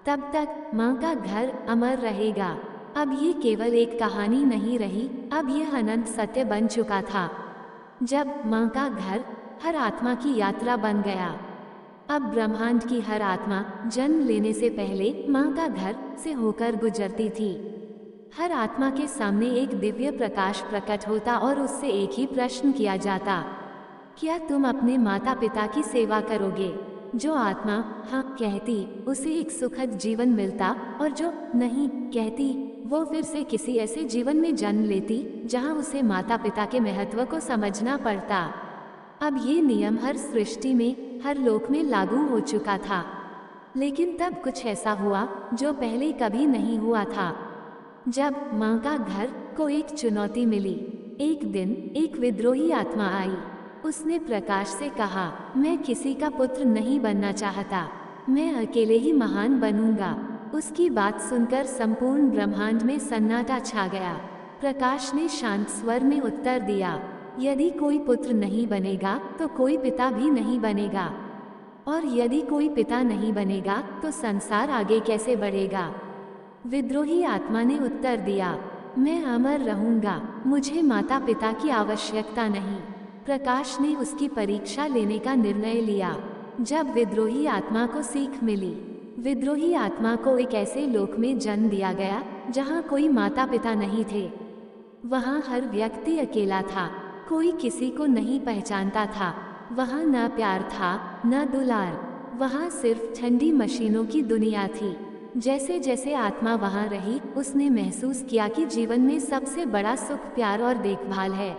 तब तक माँ का घर अमर रहेगा। अब ये केवल एक कहानी नहीं रही, अब यह अनंत सत्य बन चुका था। जब माँ का घर हर आत्मा की यात्रा बन गया, अब ब्रह्मांड की हर आत्मा जन्म लेने से पहले माँ का घर से होकर गुजरती थी। हर आत्मा के सामने एक दिव्य प्रकाश प्रकट होता और उससे एक ही प्रश्न किया जाता, क्या तुम अपने माता पिता की सेवा करोगे? जो आत्मा हाँ कहती, उसे एक सुखद जीवन मिलता, और जो नहीं कहती, वो फिर से किसी ऐसे जीवन में जन्म लेती जहाँ उसे माता पिता के महत्व को समझना पड़ता। अब ये नियम हर सृष्टि में, हर लोक में लागू हो चुका था। लेकिन तब कुछ ऐसा हुआ जो पहले कभी नहीं हुआ था। जब माँ का घर को एक चुनौती मिली, एक दिन एक विद्रोही आत्मा आई। उसने प्रकाश से कहा, मैं किसी का पुत्र नहीं बनना चाहता, मैं अकेले ही महान बनूंगा। उसकी बात सुनकर संपूर्ण ब्रह्मांड में सन्नाटा छा गया। प्रकाश ने शांत स्वर में उत्तर दिया, यदि कोई पुत्र नहीं बनेगा तो कोई पिता भी नहीं बनेगा, और यदि कोई पिता नहीं बनेगा तो संसार आगे कैसे बढ़ेगा? विद्रोही आत्मा ने उत्तर दिया, मैं अमर रहूंगा, मुझे माता पिता की आवश्यकता नहीं। प्रकाश ने उसकी परीक्षा लेने का निर्णय लिया। जब विद्रोही आत्मा को सीख मिली, विद्रोही आत्मा को एक ऐसे लोक में जन्म दिया गया जहाँ कोई माता पिता नहीं थे। वहाँ हर व्यक्ति अकेला था, कोई किसी को नहीं पहचानता था। वहाँ न प्यार था, न दुलार, वहाँ सिर्फ ठंडी मशीनों की दुनिया थी। जैसे जैसे आत्मा वहाँ रही, उसने महसूस किया कि जीवन में सबसे बड़ा सुख प्यार और देखभाल है।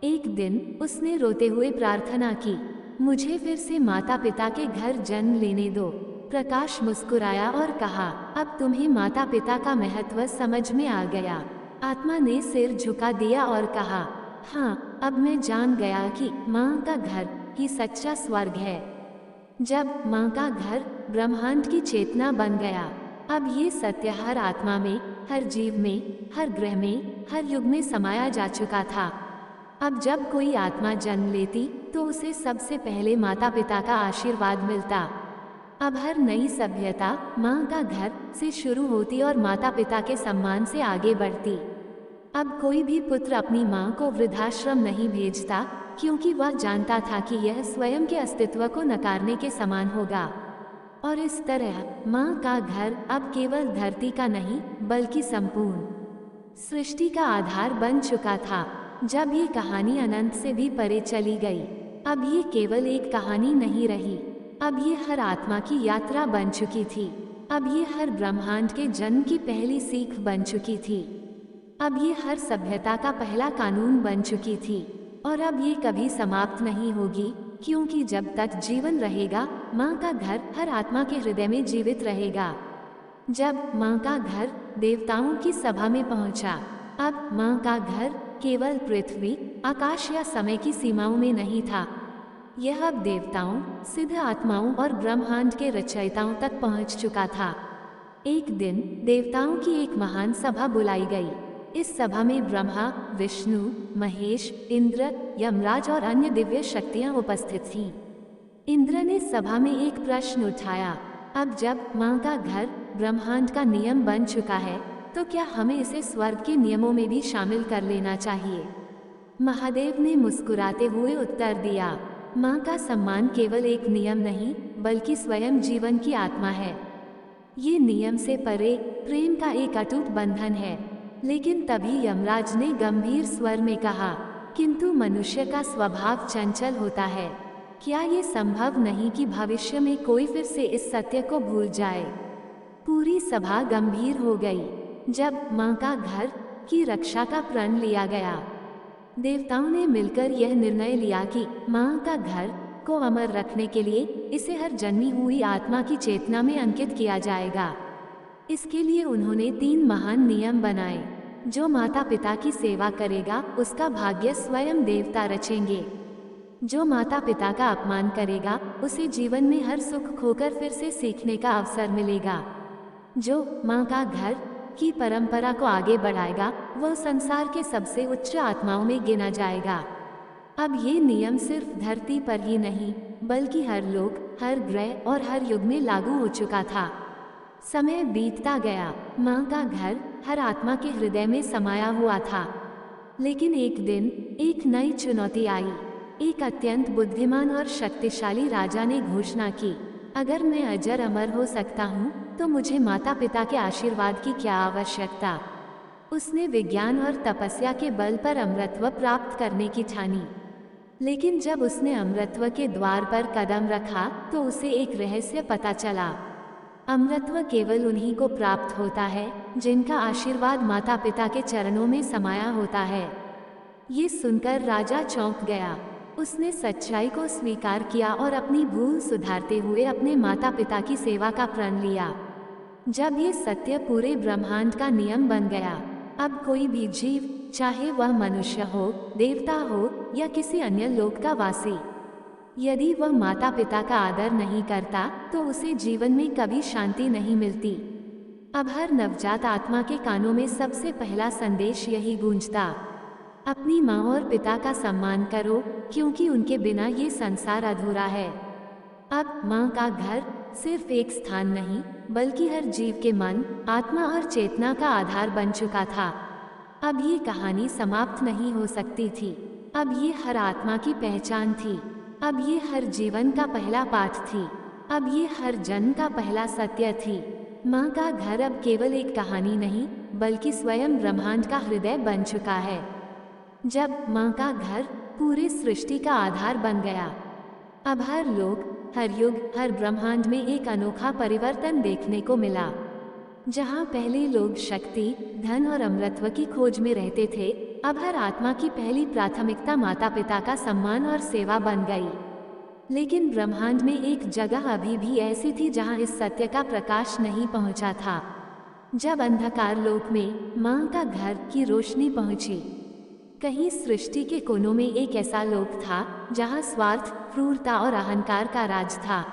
एक दिन उसने रोते हुए प्रार्थना की, मुझे फिर से माता पिता के घर जन्म लेने दो। प्रकाश मुस्कुराया और कहा, अब तुम्हें माता पिता का महत्व समझ में आ गया। आत्मा ने सिर झुका दिया और कहा, हाँ, अब मैं जान गया कि माँ का घर ही सच्चा स्वर्ग है। जब माँ का घर ब्रह्मांड की चेतना बन गया, अब ये सत्य हर आत्मा में, हर जीव में, हर ग्रह में, हर युग में समाया जा चुका था। अब जब कोई आत्मा जन्म लेती तो उसे सबसे पहले माता पिता का आशीर्वाद मिलता। अब हर नई सभ्यता माँ का घर से शुरू होती और माता पिता के सम्मान से आगे बढ़ती। अब कोई भी पुत्र अपनी माँ को वृद्धाश्रम नहीं भेजता, क्योंकि वह जानता था कि यह स्वयं के अस्तित्व को नकारने के समान होगा। और इस तरह माँ का घर अब केवल धरती का नहीं, बल्कि संपूर्ण सृष्टि का आधार बन चुका था। जब ये कहानी अनंत से भी परे चली गई, अब ये केवल एक कहानी नहीं रही, अब ये हर आत्मा की यात्रा बन चुकी थी। अब ये हर ब्रह्मांड के जन्म की पहली सीख बन चुकी थी। अब ये हर सभ्यता का पहला कानून बन चुकी थी। और अब ये कभी समाप्त नहीं होगी, क्योंकि जब तक जीवन रहेगा, माँ का घर हर आत्मा के हृदय में जीवित रहेगा। जब माँ का घर देवताओं की सभा में पहुँचा, अब माँ का घर केवल पृथ्वी, आकाश या समय की सीमाओं में नहीं था। यह अब देवताओं, सिद्ध आत्माओं और ब्रह्मांड के रचयिताओं तक पहुँच चुका था। एक दिन देवताओं की एक महान सभा बुलाई गई। इस सभा में ब्रह्मा, विष्णु, महेश, इंद्र, यमराज और अन्य दिव्य शक्तियां उपस्थित थीं। इंद्र ने सभा में एक प्रश्न उठाया, अब जब माँ का घर ब्रह्मांड का नियम बन चुका है, तो क्या हमें इसे स्वर्ग के नियमों में भी शामिल कर लेना चाहिए? महादेव ने मुस्कुराते हुए उत्तर दिया, माँ का सम्मान केवल एक नियम नहीं, बल्कि स्वयं जीवन की आत्मा है। ये नियम से परे प्रेम का एक अटूट बंधन है। लेकिन तभी यमराज ने गंभीर स्वर में कहा, किंतु मनुष्य का स्वभाव चंचल होता है। क्या ये संभव नहीं कि भविष्य में कोई फिर से इस सत्य को भूल जाए? पूरी सभा गंभीर हो गई। जब माँ का घर की रक्षा का प्रण लिया गया, देवताओं ने मिलकर यह निर्णय लिया कि माँ का घर को अमर रखने के लिए इसे हर जन्मी हुई आत्मा की चेतना में अंकित किया जाएगा। इसके लिए उन्होंने 3 महान नियम बनाए। जो माता पिता की सेवा करेगा, उसका भाग्य स्वयं देवता रचेंगे। जो माता पिता का अपमान करेगा, उसे जीवन में हर सुख खोकर फिर से सीखने का अवसर मिलेगा। जो माँ का घर की परंपरा को आगे बढ़ाएगा, वह संसार के सबसे उच्च आत्माओं में गिना जाएगा। अब ये नियम सिर्फ धरती पर ही नहीं, बल्कि हर लोक, हर ग्रह और हर युग में लागू हो चुका था। समय बीतता गया, माँ का घर हर आत्मा के हृदय में समाया हुआ था। लेकिन एक दिन एक नई चुनौती आई। एक अत्यंत बुद्धिमान और शक्तिशाली राजा ने घोषणा की, अगर मैं अजर अमर हो सकता हूँ, तो मुझे माता पिता के आशीर्वाद की क्या आवश्यकता। उसने विज्ञान और तपस्या के बल पर अमरत्व प्राप्त करने की ठानी। लेकिन जब उसने अमरत्व के द्वार पर कदम रखा, तो उसे एक रहस्य पता चला। अमरत्व केवल उन्हीं को प्राप्त होता है जिनका आशीर्वाद माता पिता के चरणों में समाया होता है। ये सुनकर राजा चौंक गया। उसने सच्चाई को स्वीकार किया और अपनी भूल सुधारते हुए अपने माता पिता की सेवा का प्रण लिया। जब ये सत्य पूरे ब्रह्मांड का नियम बन गया, अब कोई भी जीव, चाहे वह मनुष्य हो, देवता हो या किसी अन्य लोक का वासी, यदि वह माता पिता का आदर नहीं करता, तो उसे जीवन में कभी शांति नहीं मिलती। अब हर नवजात आत्मा के कानों में सबसे पहला संदेश यही गूंजता, अपनी माँ और पिता का सम्मान करो, क्योंकि उनके बिना ये संसार अधूरा है। अब माँ का घर सिर्फ एक स्थान नहीं, बल्कि हर जीव के मन, आत्मा और चेतना का आधार बन चुका था। अब ये कहानी समाप्त नहीं हो सकती थी। अब ये हर आत्मा की पहचान थी। अब ये हर जीवन का पहला पाठ थी। अब ये हर जन्म का पहला सत्य थी। माँ का घर अब केवल एक कहानी नहीं, बल्कि स्वयं ब्रह्मांड का हृदय बन चुका है। जब माँ का घर पूरी सृष्टि का आधार बन गया, अब हर लोक, हर युग, हर ब्रह्मांड में एक अनोखा परिवर्तन देखने को मिला। जहाँ पहले लोग शक्ति, धन और अमरत्व की खोज में रहते थे, अब हर आत्मा की पहली प्राथमिकता माता पिता का सम्मान और सेवा बन गई। लेकिन ब्रह्मांड में एक जगह अभी भी ऐसी थी जहाँ इस सत्य का प्रकाश नहीं पहुँचा था। जब अंधकार लोक में माँ का घर की रोशनी पहुँची, कहीं सृष्टि के कोनों में एक ऐसा लोक था जहाँ स्वार्थ, क्रूरता और अहंकार का राज था।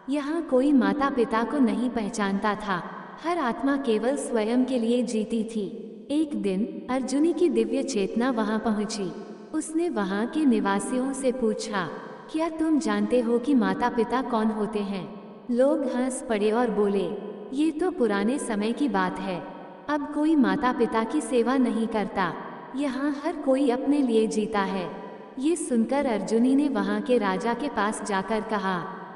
यहाँ कोई माता पिता को नहीं पहचानता था। हर आत्मा केवल स्वयं के लिए जीती थी। एक दिन अर्जुनी की दिव्य चेतना वहाँ पहुँची। उसने वहाँ के निवासियों से पूछा, क्या तुम जानते हो कि माता पिता कौन होते हैं? लोग हंस पड़े और बोले, ये तो पुराने समय की बात है। अब कोई माता पिता की सेवा नहीं करता। यहाँ हर कोई अपने लिए जीता है। ये सुनकर अर्जुनी ने वहाँ के राजा के पास जाकर कहा,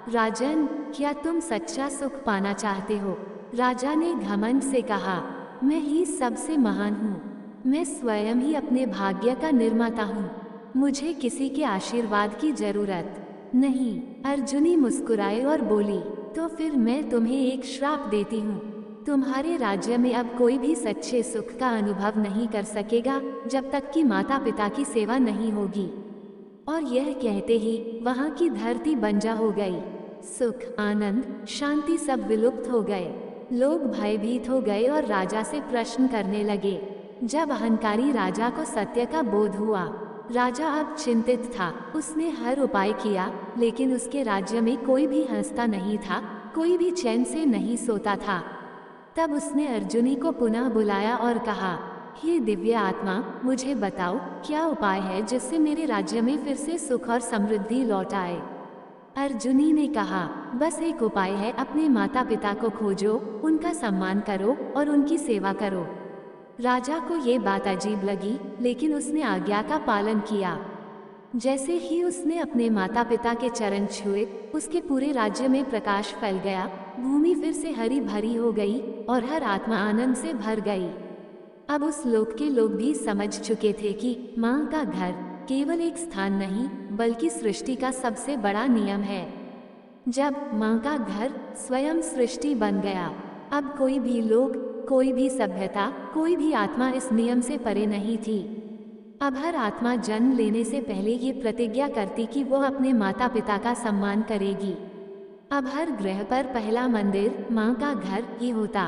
राजन, क्या तुम सच्चा सुख पाना चाहते हो? राजा ने घमंड से कहा, मैं ही सबसे महान हूँ। मैं स्वयं ही अपने भाग्य का निर्माता हूँ। मुझे किसी के आशीर्वाद की जरूरत नहीं। अर्जुनी मुस्कुराए और बोली, तो फिर मैं तुम्हें एक श्राप देती हूँ। तुम्हारे राज्य में अब कोई भी सच्चे सुख का अनुभव नहीं कर सकेगा जब तक कि माता पिता की सेवा नहीं होगी। और यह कहते ही वहाँ की धरती बंजर हो गई। सुख, आनंद, शांति सब विलुप्त हो गए। लोग भयभीत हो गए और राजा से प्रश्न करने लगे। जब अहंकारी राजा को सत्य का बोध हुआ, राजा अब चिंतित था। उसने हर उपाय किया, लेकिन उसके राज्य में कोई भी हंसता नहीं था, कोई भी चैन से नहीं सोता था। तब उसने अर्जुनी को पुनः बुलाया और कहा, हे दिव्य आत्मा, मुझे बताओ क्या उपाय है जिससे मेरे राज्य में फिर से सुख और समृद्धि लौट आए। अर्जुनी ने कहा, बस एक उपाय है, अपने माता पिता को खोजो, उनका सम्मान करो और उनकी सेवा करो। राजा को ये बात अजीब लगी, लेकिन उसने आज्ञा का पालन किया। जैसे ही उसने अपने माता पिता के चरण छुए, उसके पूरे राज्य में प्रकाश फैल गया। भूमि फिर से हरी भरी हो गई और हर आत्मा आनंद से भर गई। अब उस लोक के लोग भी समझ चुके थे कि माँ का घर केवल एक स्थान नहीं, बल्कि सृष्टि का सबसे बड़ा नियम है। जब माँ का घर स्वयं सृष्टि बन गया, अब कोई भी लोग, कोई भी सभ्यता, कोई भी आत्मा इस नियम से परे नहीं थी। अब हर आत्मा जन्म लेने से पहले ये प्रतिज्ञा करती कि वो अपने माता पिता का सम्मान करेगी। अब हर ग्रह पर पहला मंदिर माँ का घर ही होता।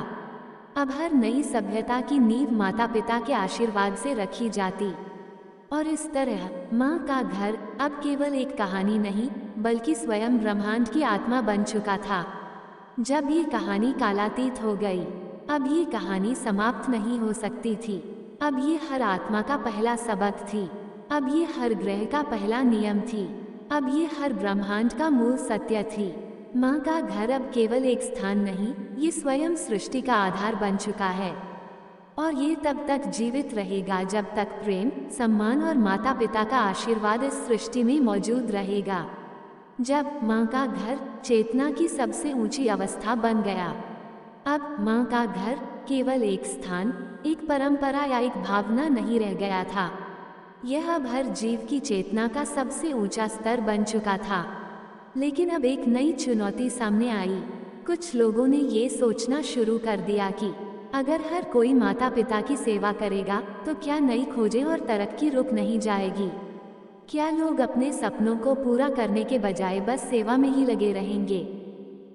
अब हर नई सभ्यता की नींव माता पिता के आशीर्वाद से रखी जाती। और इस तरह माँ का घर अब केवल एक कहानी नहीं, बल्कि स्वयं ब्रह्मांड की आत्मा बन चुका था। जब ये कहानी कालातीत हो गई, अब ये कहानी समाप्त नहीं हो सकती थी। अब ये हर आत्मा का पहला सबक थी। अब ये हर ग्रह का पहला नियम थी। अब ये हर ब्रह्मांड का मूल सत्य थी। माँ का घर अब केवल एक स्थान नहीं, ये स्वयं सृष्टि का आधार बन चुका है। और ये तब तक जीवित रहेगा जब तक प्रेम, सम्मान और माता पिता का आशीर्वाद इस सृष्टि में मौजूद रहेगा। जब माँ का घर चेतना की सबसे ऊंची अवस्था बन गया, अब माँ का घर केवल एक स्थान, एक परंपरा या एक भावना नहीं रह गया था। यह अब हर जीव की चेतना का सबसे ऊंचा स्तर बन चुका था। लेकिन अब एक नई चुनौती सामने आई। कुछ लोगों ने ये सोचना शुरू कर दिया कि अगर हर कोई माता पिता की सेवा करेगा तो क्या नई खोजें और तरक्की रुक नहीं जाएगी? क्या लोग अपने सपनों को पूरा करने के बजाय बस सेवा में ही लगे रहेंगे?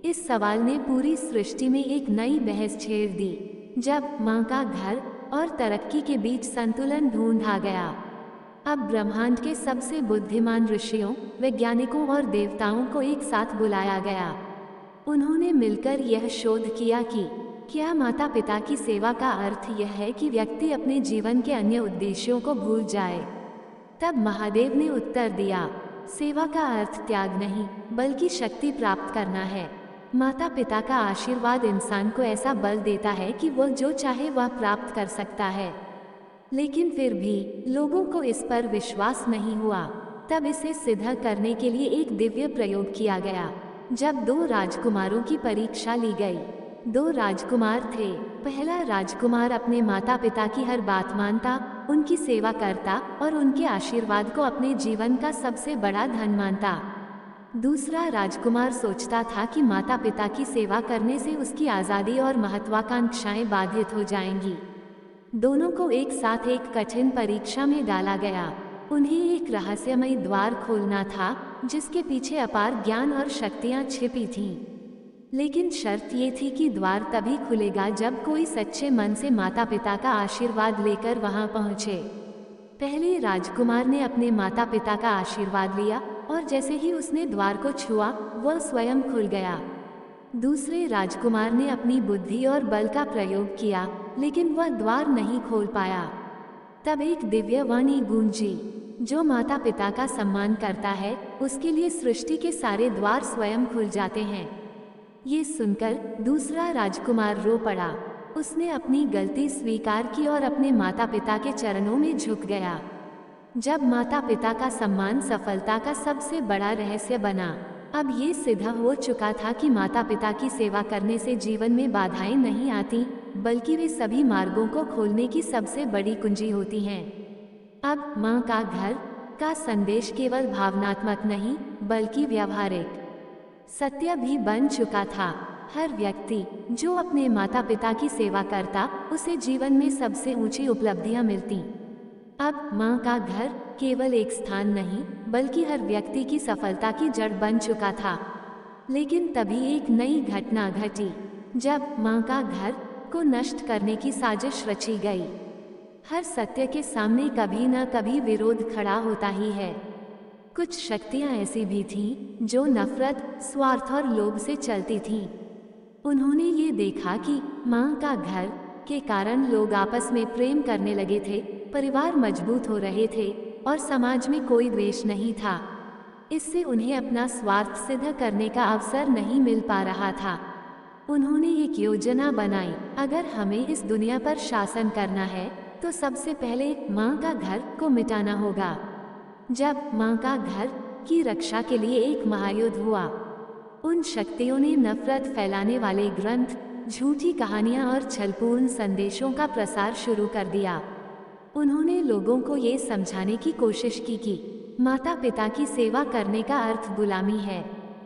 इस सवाल ने पूरी सृष्टि में एक नई बहस छेड़ दी। जब माँ का घर और तरक्की के बीच संतुलन ढूंढा गया, अब ब्रह्मांड के सबसे बुद्धिमान ऋषियों, वैज्ञानिकों और देवताओं को एक साथ बुलाया गया। उन्होंने मिलकर यह शोध किया कि क्या माता पिता की सेवा का अर्थ यह है कि व्यक्ति अपने जीवन के अन्य उद्देश्यों को भूल जाए? तब महादेव ने उत्तर दिया, सेवा का अर्थ त्याग नहीं, बल्कि शक्ति प्राप्त करना है। माता पिता का आशीर्वाद इंसान को ऐसा बल देता है कि वो जो चाहे वह प्राप्त कर सकता है। लेकिन फिर भी लोगों को इस पर विश्वास नहीं हुआ। तब इसे सिद्ध करने के लिए एक दिव्य प्रयोग किया गया। जब 2 राजकुमारों की परीक्षा ली गई। 2 राजकुमार थे। पहला राजकुमार अपने माता पिता की हर बात मानता, उनकी सेवा करता और उनके आशीर्वाद को अपने जीवन का सबसे बड़ा धन मानता। दूसरा राजकुमार सोचता था कि माता पिता की सेवा करने से उसकी आज़ादी और महत्वाकांक्षाएं बाधित हो जाएंगी। दोनों को एक साथ एक कठिन परीक्षा में डाला गया। उन्हें एक रहस्यमय द्वार खोलना था जिसके पीछे अपार ज्ञान और शक्तियां छिपी थीं। लेकिन शर्त ये थी कि द्वार तभी खुलेगा जब कोई सच्चे मन से माता पिता का आशीर्वाद लेकर वहां पहुंचे। पहले राजकुमार ने अपने माता पिता का आशीर्वाद लिया और जैसे ही उसने द्वार को छुआ वह स्वयं खुल गया। दूसरे राजकुमार ने अपनी बुद्धि और बल का प्रयोग किया, लेकिन वह द्वार नहीं खोल पाया। तब एक दिव्य वाणी गूंजी, जो माता पिता का सम्मान करता है उसके लिए सृष्टि के सारे द्वार स्वयं खुल जाते हैं। ये सुनकर दूसरा राजकुमार रो पड़ा। उसने अपनी गलती स्वीकार की और अपने माता पिता के चरणों में झुक गया। जब माता पिता का सम्मान सफलता का सबसे बड़ा रहस्य बना, अब ये सिद्ध हो चुका था कि माता पिता की सेवा करने से जीवन में बाधाएं नहीं आती, बल्कि वे सभी मार्गों को खोलने की सबसे बड़ी कुंजी होती हैं। अब माँ का घर का संदेश केवल भावनात्मक नहीं, बल्कि व्यावहारिक सत्य भी बन चुका था। हर व्यक्ति जो अपने माता पिता की सेवा करता, उसे जीवन में सबसे ऊंची उपलब्धियां मिलती। अब माँ का घर केवल एक स्थान नहीं, बल्कि हर व्यक्ति की सफलता की जड़ बन चुका था। लेकिन तभी एक नई घटना घटी, जब माँ का घर को नष्ट करने की साजिश रची गई। हर सत्य के सामने कभी न कभी विरोध खड़ा होता ही है। कुछ शक्तियाँ ऐसी भी थीं जो नफरत, स्वार्थ और लोभ से चलती थीं। उन्होंने ये देखा कि माँ का घर के कारण लोग आपस में प्रेम करने लगे थे, परिवार मजबूत हो रहे थे और समाज में कोई द्वेष नहीं था। इससे उन्हें अपना स्वार्थ सिद्ध करने का अवसर नहीं मिल पा रहा था। उन्होंने एक योजना बनाई, अगर हमें इस दुनिया पर शासन करना है तो सबसे पहले माँ का घर को मिटाना होगा। जब माँ का घर की रक्षा के लिए एक महायुद्ध हुआ, उन शक्तियों ने नफरत फैलाने वाले ग्रंथ, झूठी कहानियां और छलपूर्ण संदेशों का प्रसार शुरू कर दिया। उन्होंने लोगों को ये समझाने की कोशिश की कि माता पिता की सेवा करने का अर्थ गुलामी है।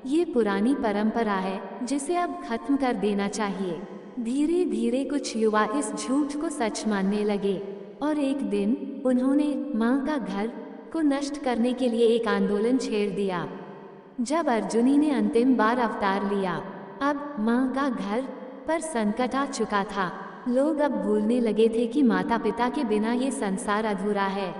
ये पुरानी परंपरा है जिसे अब खत्म कर देना चाहिए। धीरे धीरे कुछ युवा इस झूठ को सच मानने लगे और एक दिन उन्होंने माँ का घर को नष्ट करने के लिए एक आंदोलन छेड़ दिया। जब अर्जुनी ने अंतिम बार अवतार लिया, अब माँ का घर पर संकट आ चुका था। लोग अब भूलने लगे थे कि माता पिता के बिना ये संसार अधूरा है।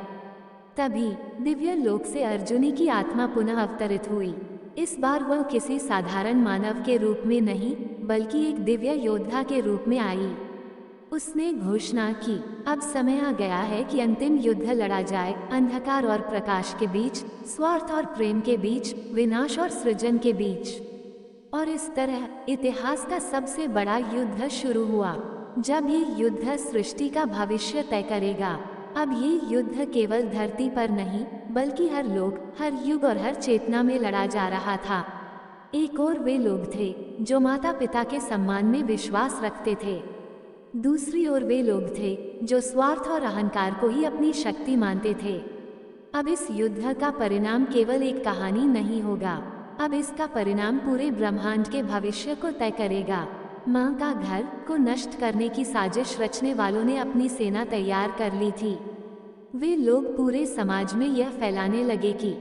तभी दिव्य लोक से अर्जुनी की आत्मा पुनः अवतरित हुई। इस बार वह किसी साधारण मानव के रूप में नहीं, बल्कि एक दिव्य योद्धा के रूप में आई। उसने घोषणा की, अब समय आ गया है कि अंतिम युद्ध लड़ा जाए, अंधकार और प्रकाश के बीच, स्वार्थ और प्रेम के बीच, विनाश और सृजन के बीच। और इस तरह इतिहास का सबसे बड़ा युद्ध शुरू हुआ। जब ये युद्ध सृष्टि का भविष्य तय करेगा। अब ये युद्ध केवल धरती पर नहीं, बल्कि हर लोग, हर युग और हर चेतना में लड़ा जा रहा था। एक और वे लोग थे जो माता पिता के सम्मान में विश्वास रखते थे। दूसरी ओर वे लोग थे जो स्वार्थ और अहंकार को ही अपनी शक्ति मानते थे। अब इस युद्ध का परिणाम केवल एक कहानी नहीं होगा, अब इसका परिणाम पूरे ब्रह्मांड के भविष्य को तय करेगा। माँ का घर को नष्ट करने की साजिश रचने वालों ने अपनी सेना तैयार कर ली थी। वे लोग पूरे समाज में यह फैलाने लगे कि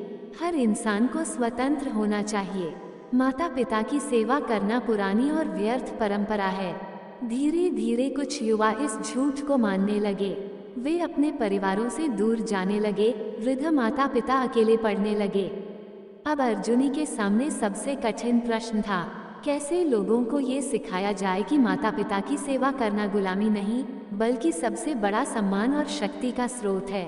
हर इंसान को स्वतंत्र होना चाहिए, माता पिता की सेवा करना पुरानी और व्यर्थ परंपरा है। धीरे धीरे कुछ युवा इस झूठ को मानने लगे। वे अपने परिवारों से दूर जाने लगे, वृद्ध माता पिता अकेले पड़ने लगे। अब अर्जुनी के सामने सबसे कठिन प्रश्न था, कैसे लोगों को ये सिखाया जाए कि माता पिता की सेवा करना गुलामी नहीं, बल्कि सबसे बड़ा सम्मान और शक्ति का स्रोत है।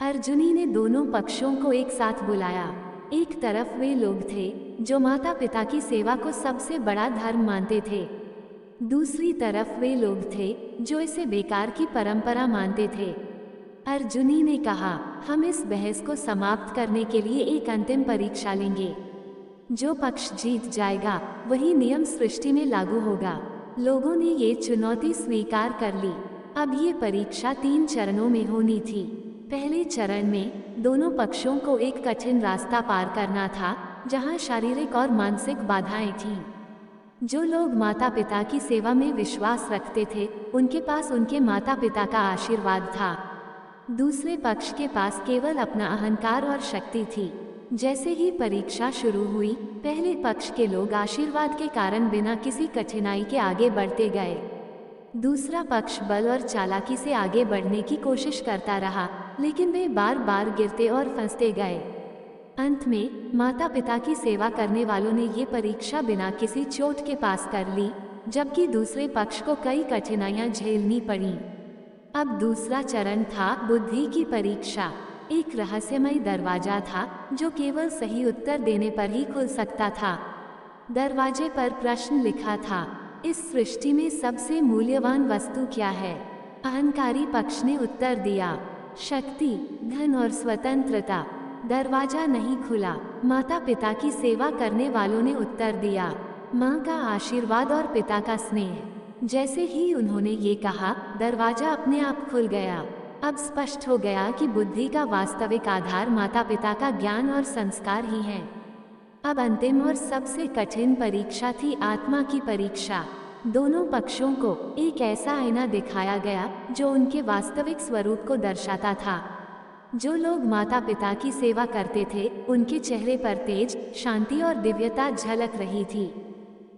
अर्जुनी ने दोनों पक्षों को एक साथ बुलाया। एक तरफ वे लोग थे जो माता पिता की सेवा को सबसे बड़ा धर्म मानते थे, दूसरी तरफ वे लोग थे जो इसे बेकार की परंपरा मानते थे। अर्जुनी ने कहा, हम इस बहस को समाप्त करने के लिए एक अंतिम परीक्षा लेंगे। जो पक्ष जीत जाएगा वही नियम सृष्टि में लागू होगा। लोगों ने ये चुनौती स्वीकार कर ली। अब ये परीक्षा 3 चरणों में होनी थी। पहले चरण में दोनों पक्षों को एक कठिन रास्ता पार करना था, जहां शारीरिक और मानसिक बाधाएं थीं। जो लोग माता पिता की सेवा में विश्वास रखते थे, उनके पास उनके माता पिता का आशीर्वाद था। दूसरे पक्ष के पास केवल अपना अहंकार और शक्ति थी। जैसे ही परीक्षा शुरू हुई, पहले पक्ष के लोग आशीर्वाद के कारण बिना किसी कठिनाई के आगे बढ़ते गए। दूसरा पक्ष बल और चालाकी से आगे बढ़ने की कोशिश करता रहा, लेकिन वे बार बार गिरते और फंसते गए। अंत में माता पिता की सेवा करने वालों ने ये परीक्षा बिना किसी चोट के पास कर ली, जबकि दूसरे पक्ष को कई कठिनाइयां झेलनी पड़ी। अब दूसरा चरण था बुद्धि की परीक्षा। एक रहस्यमय दरवाजा था जो केवल सही उत्तर देने पर ही खुल सकता था। दरवाजे पर प्रश्न लिखा था, इस सृष्टि में सबसे मूल्यवान वस्तु क्या है? अहंकारी पक्ष ने उत्तर दिया, शक्ति, धन और स्वतंत्रता। दरवाजा नहीं खुला। माता पिता की सेवा करने वालों ने उत्तर दिया, माँ का आशीर्वाद और पिता का स्नेह। जैसे ही उन्होंने ये कहा, दरवाजा अपने आप खुल गया। अब स्पष्ट हो गया कि बुद्धि का वास्तविक आधार माता पिता का ज्ञान और संस्कार ही है। अब अंतिम और सबसे कठिन परीक्षा थी आत्मा की परीक्षा। दोनों पक्षों को एक ऐसा आईना दिखाया गया जो उनके वास्तविक स्वरूप को दर्शाता था। जो लोग माता पिता की सेवा करते थे, उनके चेहरे पर तेज, शांति और दिव्यता झलक रही थी।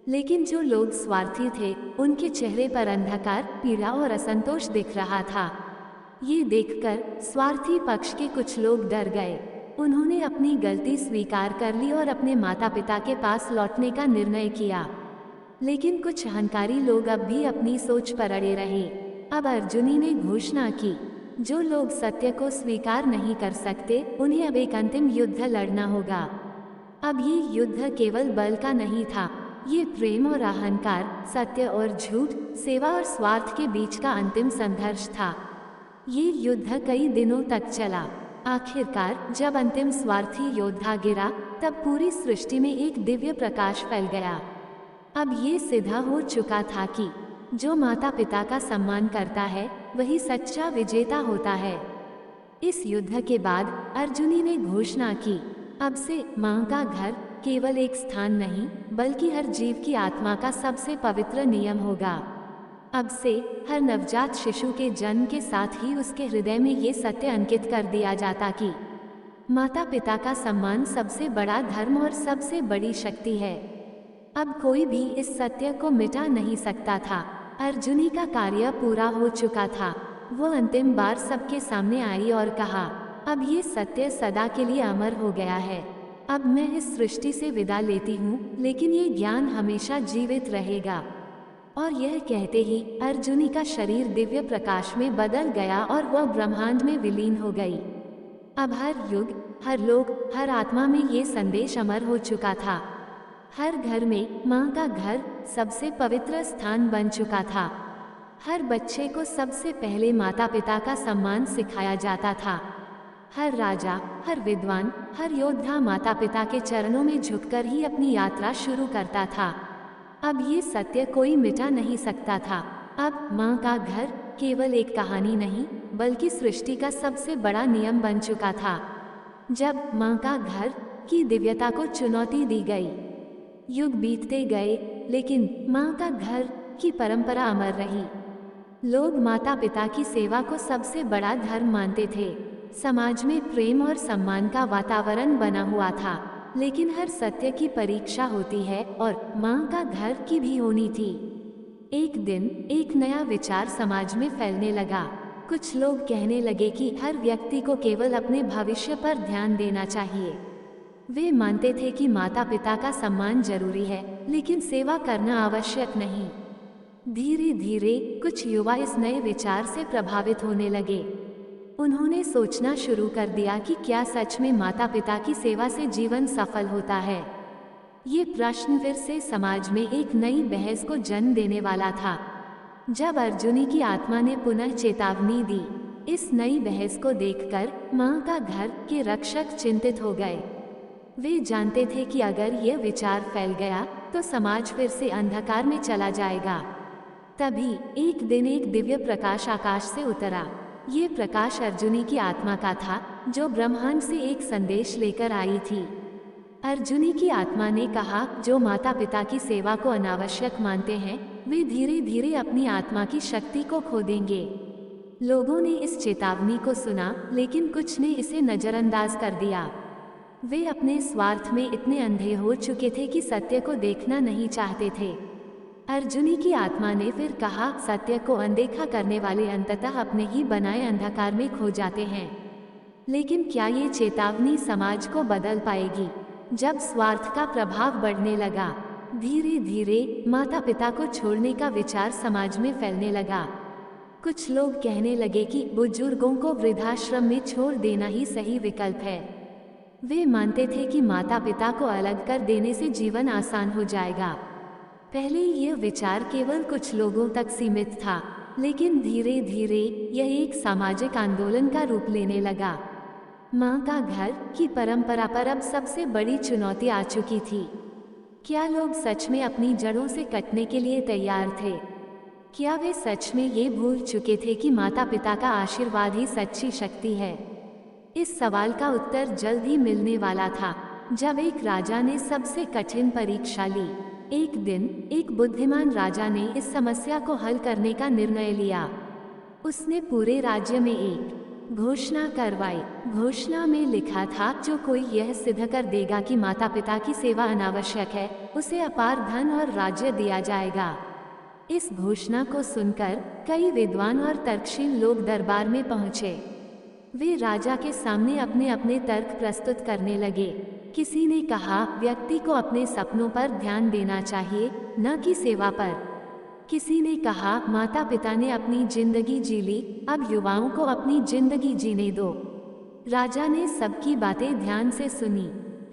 लेकिन जो लोग स्वार्थी थे, उनके चेहरे पर अंधकार, पीड़ा और असंतोष दिख रहा था। ये देखकर स्वार्थी पक्ष के कुछ लोग डर गए। उन्होंने अपनी गलती स्वीकार कर ली और अपने माता पिता के पास लौटने का निर्णय किया। लेकिन कुछ अहंकारी लोग अब भी अपनी सोच पर अड़े रहे। अब अर्जुनी ने घोषणा की, जो लोग सत्य को स्वीकार नहीं कर सकते, उन्हें अब एक अंतिम युद्ध लड़ना होगा। अब ये युद्ध केवल बल का नहीं था, ये प्रेम और अहंकार, सत्य और झूठ, सेवा और स्वार्थ के बीच का अंतिम संघर्ष था। ये युद्ध कई दिनों तक चला। आखिरकार जब अंतिम स्वार्थी योद्धा गिरा, तब पूरी सृष्टि में एक दिव्य प्रकाश फैल गया। अब ये सिद्ध हो चुका था कि जो माता पिता का सम्मान करता है, वही सच्चा विजेता होता है। इस युद्ध के बाद अर्जुनी ने घोषणा की, अब से माँ का घर केवल एक स्थान नहीं, बल्कि हर जीव की आत्मा का सबसे पवित्र नियम होगा। अब से हर नवजात शिशु के जन्म के साथ ही उसके हृदय में ये सत्य अंकित कर दिया जाता कि माता पिता का सम्मान सबसे बड़ा धर्म और सबसे बड़ी शक्ति है। अब कोई भी इस सत्य को मिटा नहीं सकता था। अर्जुनी का कार्य पूरा हो चुका था। वो अंतिम बार सबके सामने आई और कहा, अब ये सत्य सदा के लिए अमर हो गया है। अब मैं इस सृष्टि से विदा लेती हूँ, लेकिन ये ज्ञान हमेशा जीवित रहेगा। और यह कहते ही अर्जुनी का शरीर दिव्य प्रकाश में बदल गया और वह ब्रह्मांड में विलीन हो गई। अब हर युग, हर लोक, हर आत्मा में ये संदेश अमर हो चुका था। हर घर में माँ का घर सबसे पवित्र स्थान बन चुका था। हर बच्चे को सबसे पहले माता पिता का सम्मान सिखाया जाता था। हर राजा, हर विद्वान, हर योद्धा माता पिता के चरणों में झुककर ही अपनी यात्रा शुरू करता था। अब ये सत्य कोई मिटा नहीं सकता था। अब माँ का घर केवल एक कहानी नहीं, बल्कि सृष्टि का सबसे बड़ा नियम बन चुका था। जब माँ का घर की दिव्यता को चुनौती दी गई, युग बीतते गए, लेकिन माँ का घर की परंपरा अमर रही। लोग माता पिता की सेवा को सबसे बड़ा धर्म मानते थे। समाज में प्रेम और सम्मान का वातावरण बना हुआ था। लेकिन हर सत्य की परीक्षा होती है, और माँ का घर की भी होनी थी। एक दिन एक नया विचार समाज में फैलने लगा। कुछ लोग कहने लगे कि हर व्यक्ति को केवल अपने भविष्य पर ध्यान देना चाहिए। वे मानते थे कि माता पिता का सम्मान जरूरी है, लेकिन सेवा करना आवश्यक नहीं। धीरे धीरे कुछ युवा इस नए विचार से प्रभावित होने लगे। उन्होंने सोचना शुरू कर दिया कि क्या सच में माता पिता की सेवा से जीवन सफल होता है। ये प्रश्न फिर से समाज में एक नई बहस को जन्म देने वाला था। जब अर्जुनी की आत्मा ने पुनः चेतावनी दी, इस नई बहस को देखकर माँ का घर के रक्षक चिंतित हो गए। वे जानते थे कि अगर यह विचार फैल गया तो समाज फिर से अंधकार में चला जाएगा। तभी एक दिन एक दिव्य प्रकाश आकाश से उतरा। ये प्रकाश अर्जुनी की आत्मा का था, जो ब्रह्मांड से एक संदेश लेकर आई थी। अर्जुनी की आत्मा ने कहा, जो माता पिता की सेवा को अनावश्यक मानते हैं, वे धीरे धीरे अपनी आत्मा की शक्ति को खो देंगे। लोगों ने इस चेतावनी को सुना, लेकिन कुछ ने इसे नजरअंदाज कर दिया। वे अपने स्वार्थ में इतने अंधे हो चुके थे कि सत्य को देखना नहीं चाहते थे। अर्जुनी की आत्मा ने फिर कहा, सत्य को अनदेखा करने वाले अंततः अपने ही बनाए अंधकार में खो जाते हैं। लेकिन क्या ये चेतावनी समाज को बदल पाएगी? जब स्वार्थ का प्रभाव बढ़ने लगा, धीरे धीरे माता पिता को छोड़ने का विचार समाज में फैलने लगा। कुछ लोग कहने लगे कि बुजुर्गों को वृद्धाश्रम में छोड़ देना ही सही विकल्प है। वे मानते थे कि माता पिता को अलग कर देने से जीवन आसान हो जाएगा। पहले यह विचार केवल कुछ लोगों तक सीमित था, लेकिन धीरे धीरे यह एक सामाजिक आंदोलन का रूप लेने लगा। माँ का घर की परंपरा पर अब सबसे बड़ी चुनौती आ चुकी थी। क्या लोग सच में अपनी जड़ों से कटने के लिए तैयार थे? क्या वे सच में ये भूल चुके थे कि माता पिता का आशीर्वाद ही सच्ची शक्ति है? इस सवाल का उत्तर जल्द ही मिलने वाला था, जब एक राजा ने सबसे कठिन परीक्षा ली। एक दिन एक बुद्धिमान राजा ने इस समस्या को हल करने का निर्णय लिया। उसने पूरे राज्य में एक घोषणा करवाई। घोषणा में लिखा था, जो कोई यह सिद्ध कर देगा कि माता पिता की सेवा अनावश्यक है, उसे अपार धन और राज्य दिया जाएगा। इस घोषणा को सुनकर कई विद्वान और तर्कशील लोग दरबार में पहुंचे। वे राजा के सामने अपने अपने तर्क प्रस्तुत करने लगे। किसी ने कहा, व्यक्ति को अपने सपनों पर ध्यान देना चाहिए, न कि सेवा पर। किसी ने कहा, माता पिता ने अपनी जिंदगी जी ली, अब युवाओं को अपनी जिंदगी जीने दो। राजा ने सबकी बातें ध्यान से सुनी।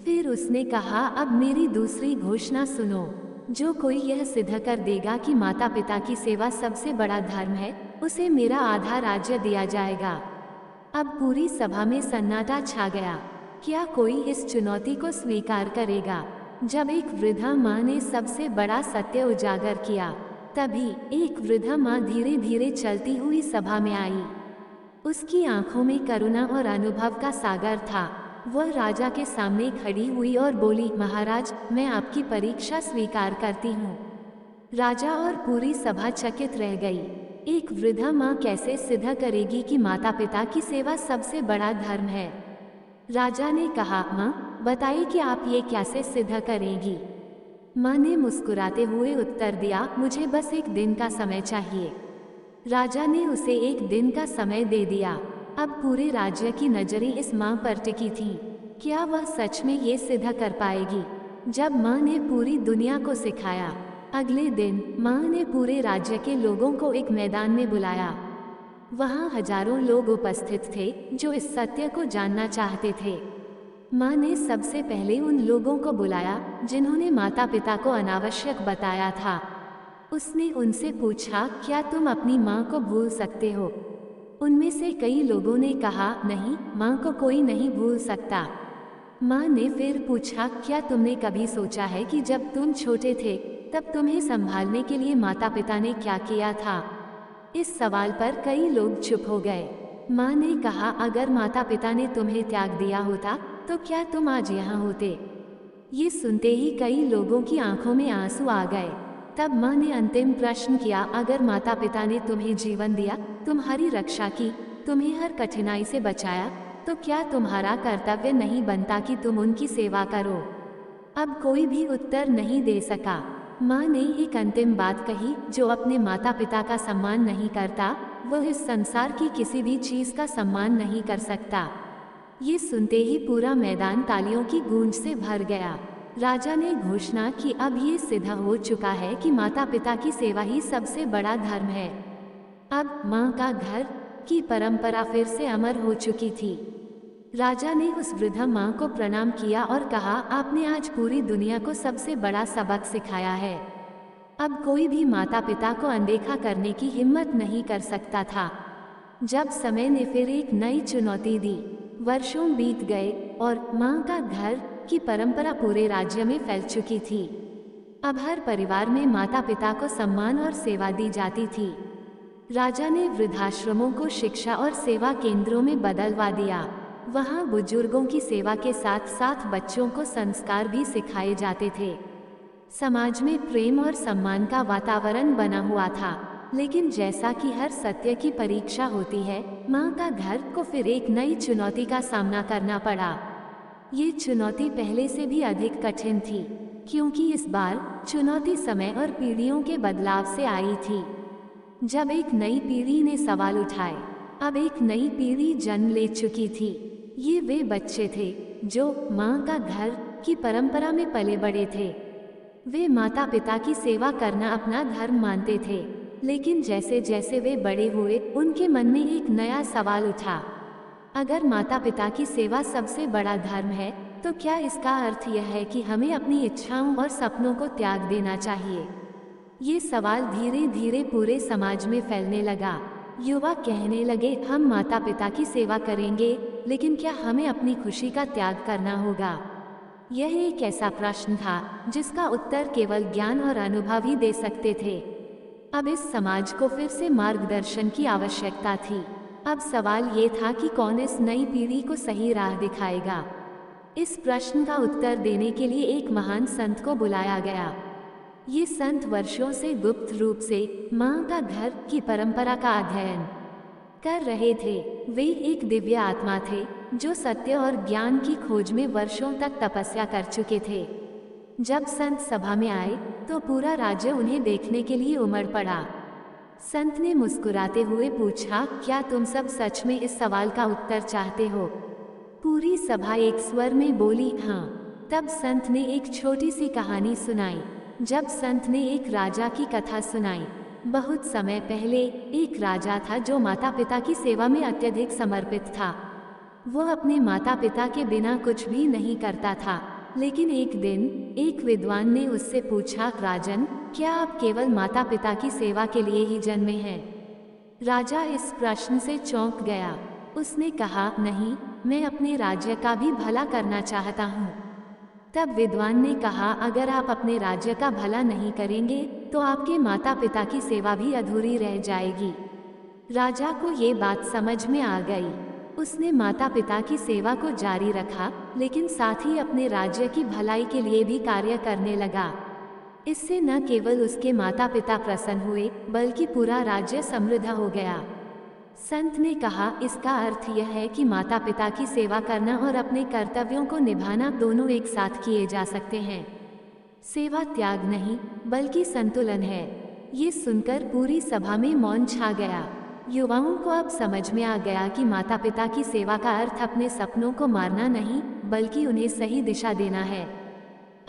फिर उसने कहा, अब मेरी दूसरी घोषणा सुनो। जो कोई यह सिद्ध कर देगा कि माता पिता की सेवा सबसे बड़ा धर्म है, उसे मेरा आधा राज्य दिया जाएगा। अब पूरी सभा में सन्नाटा छा गया। क्या कोई इस चुनौती को स्वीकार करेगा? जब एक वृद्धा माँ ने सबसे बड़ा सत्य उजागर किया, तभी एक वृद्धा माँ धीरे धीरे चलती हुई सभा में आई। उसकी आंखों में करुणा और अनुभव का सागर था। वह राजा के सामने खड़ी हुई और बोली, महाराज, मैं आपकी परीक्षा स्वीकार करती हूँ। राजा और पूरी सभा चकित रह गई। एक वृद्धा माँ कैसे सिद्ध करेगी कि माता पिता की सेवा सबसे बड़ा धर्म है? राजा ने कहा, माँ, बताइए कि आप ये कैसे सिद्ध करेंगी? माँ ने मुस्कुराते हुए उत्तर दिया, मुझे बस एक दिन का समय चाहिए। राजा ने उसे एक दिन का समय दे दिया। अब पूरे राज्य की नजरें इस माँ पर टिकी थीं। क्या वह सच में ये सिद्ध कर पाएगी? जब माँ ने पूरी दुनिया को सिखाया। अगले दिन माँ ने पूरे राज्य के लोगों को एक मैदान में बुलाया। वहाँ हजारों लोग उपस्थित थे जो इस सत्य को जानना चाहते थे। माँ ने सबसे पहले उन लोगों को बुलाया जिन्होंने माता पिता को अनावश्यक बताया था। उसने उनसे पूछा, क्या तुम अपनी माँ को भूल सकते हो? उनमें से कई लोगों ने कहा, नहीं, माँ को कोई नहीं भूल सकता। माँ ने फिर पूछा, क्या तुमने कभी सोचा है कि जब तुम छोटे थे तब तुम्हें संभालने के लिए माता पिता ने क्या किया था? इस सवाल पर कई लोग चुप हो गए। माँ ने कहा, अगर माता पिता ने तुम्हें त्याग दिया होता तो क्या तुम आज यहाँ होते? ये सुनते ही कई लोगों की आंखों में आंसू आ गए। तब माँ ने अंतिम प्रश्न किया, अगर माता पिता ने तुम्हें जीवन दिया, तुम्हारी रक्षा की, तुम्हें हर कठिनाई से बचाया, तो क्या तुम्हारा कर्तव्य नहीं बनता कि तुम उनकी सेवा करो? अब कोई भी उत्तर नहीं दे सका। माँ ने एक अंतिम बात कही, जो अपने माता पिता का सम्मान नहीं करता, वह इस संसार की किसी भी चीज़ का सम्मान नहीं कर सकता। ये सुनते ही पूरा मैदान तालियों की गूंज से भर गया। राजा ने घोषणा की, अब ये सिद्ध हो चुका है कि माता पिता की सेवा ही सबसे बड़ा धर्म है। अब माँ का घर की परंपरा फिर से अमर हो चुकी थी। राजा ने उस वृद्धा माँ को प्रणाम किया और कहा, आपने आज पूरी दुनिया को सबसे बड़ा सबक सिखाया है। अब कोई भी माता पिता को अनदेखा करने की हिम्मत नहीं कर सकता था। जब समय ने फिर एक नई चुनौती दी, वर्षों बीत गए और माँ का घर की परंपरा पूरे राज्य में फैल चुकी थी। अब हर परिवार में माता पिता को सम्मान और सेवा दी जाती थी। राजा ने वृद्धाश्रमों को शिक्षा और सेवा केंद्रों में बदलवा दिया। वहाँ बुजुर्गों की सेवा के साथ साथ बच्चों को संस्कार भी सिखाए जाते थे। समाज में प्रेम और सम्मान का वातावरण बना हुआ था। लेकिन जैसा कि हर सत्य की परीक्षा होती है, माँ का घर को फिर एक नई चुनौती का सामना करना पड़ा। ये चुनौती पहले से भी अधिक कठिन थी, क्योंकि इस बार चुनौती समय और पीढ़ियों के बदलाव से आई थी। जब एक नई पीढ़ी ने सवाल उठाए, अब एक नई पीढ़ी जन्म ले चुकी थी। ये वे बच्चे थे जो माँ का घर की परंपरा में पले बड़े थे। वे माता पिता की सेवा करना अपना धर्म मानते थे, लेकिन जैसे जैसे वे बड़े हुए उनके मन में एक नया सवाल उठा। अगर माता पिता की सेवा सबसे बड़ा धर्म है, तो क्या इसका अर्थ यह है कि हमें अपनी इच्छाओं और सपनों को त्याग देना चाहिए? ये सवाल धीरे धीरे पूरे समाज में फैलने लगा। युवा कहने लगे, हम माता पिता की सेवा करेंगे, लेकिन क्या हमें अपनी खुशी का त्याग करना होगा? यह एक ऐसा प्रश्न था जिसका उत्तर केवल ज्ञान और अनुभव ही दे सकते थे। अब इस समाज को फिर से मार्गदर्शन की आवश्यकता थी। अब सवाल ये था कि कौन इस नई पीढ़ी को सही राह दिखाएगा। इस प्रश्न का उत्तर देने के लिए एक महान संत को बुलाया गया। ये संत वर्षों से गुप्त रूप से माँ का घर की परंपरा का अध्ययन कर रहे थे। वे एक दिव्य आत्मा थे जो सत्य और ज्ञान की खोज में वर्षों तक तपस्या कर चुके थे। जब संत सभा में आए तो पूरा राज्य उन्हें देखने के लिए उमड़ पड़ा। संत ने मुस्कुराते हुए पूछा, क्या तुम सब सच में इस सवाल का उत्तर चाहते हो? पूरी सभा एक स्वर में बोली, हाँ। तब संत ने एक छोटी सी कहानी सुनाई। जब संत ने एक राजा की कथा सुनाई। बहुत समय पहले एक राजा था जो माता पिता की सेवा में अत्यधिक समर्पित था। वह अपने माता पिता के बिना कुछ भी नहीं करता था। लेकिन एक दिन एक विद्वान ने उससे पूछा, राजन, क्या आप केवल माता पिता की सेवा के लिए ही जन्मे हैं? राजा इस प्रश्न से चौंक गया। उसने कहा, नहीं, मैं अपने राज्य का भी भला करना चाहता हूँ। तब विद्वान ने कहा, अगर आप अपने राज्य का भला नहीं करेंगे तो आपके माता पिता की सेवा भी अधूरी रह जाएगी। राजा को ये बात समझ में आ गई। उसने माता पिता की सेवा को जारी रखा, लेकिन साथ ही अपने राज्य की भलाई के लिए भी कार्य करने लगा। इससे न केवल उसके माता पिता प्रसन्न हुए, बल्कि पूरा राज्य समृद्ध हो गया। संत ने कहा, इसका अर्थ यह है कि माता पिता की सेवा करना और अपने कर्तव्यों को निभाना दोनों एक साथ किए जा सकते हैं। सेवा त्याग नहीं, बल्कि संतुलन है। ये सुनकर पूरी सभा में मौन छा गया। युवाओं को अब समझ में आ गया कि माता पिता की सेवा का अर्थ अपने सपनों को मारना नहीं, बल्कि उन्हें सही दिशा देना है।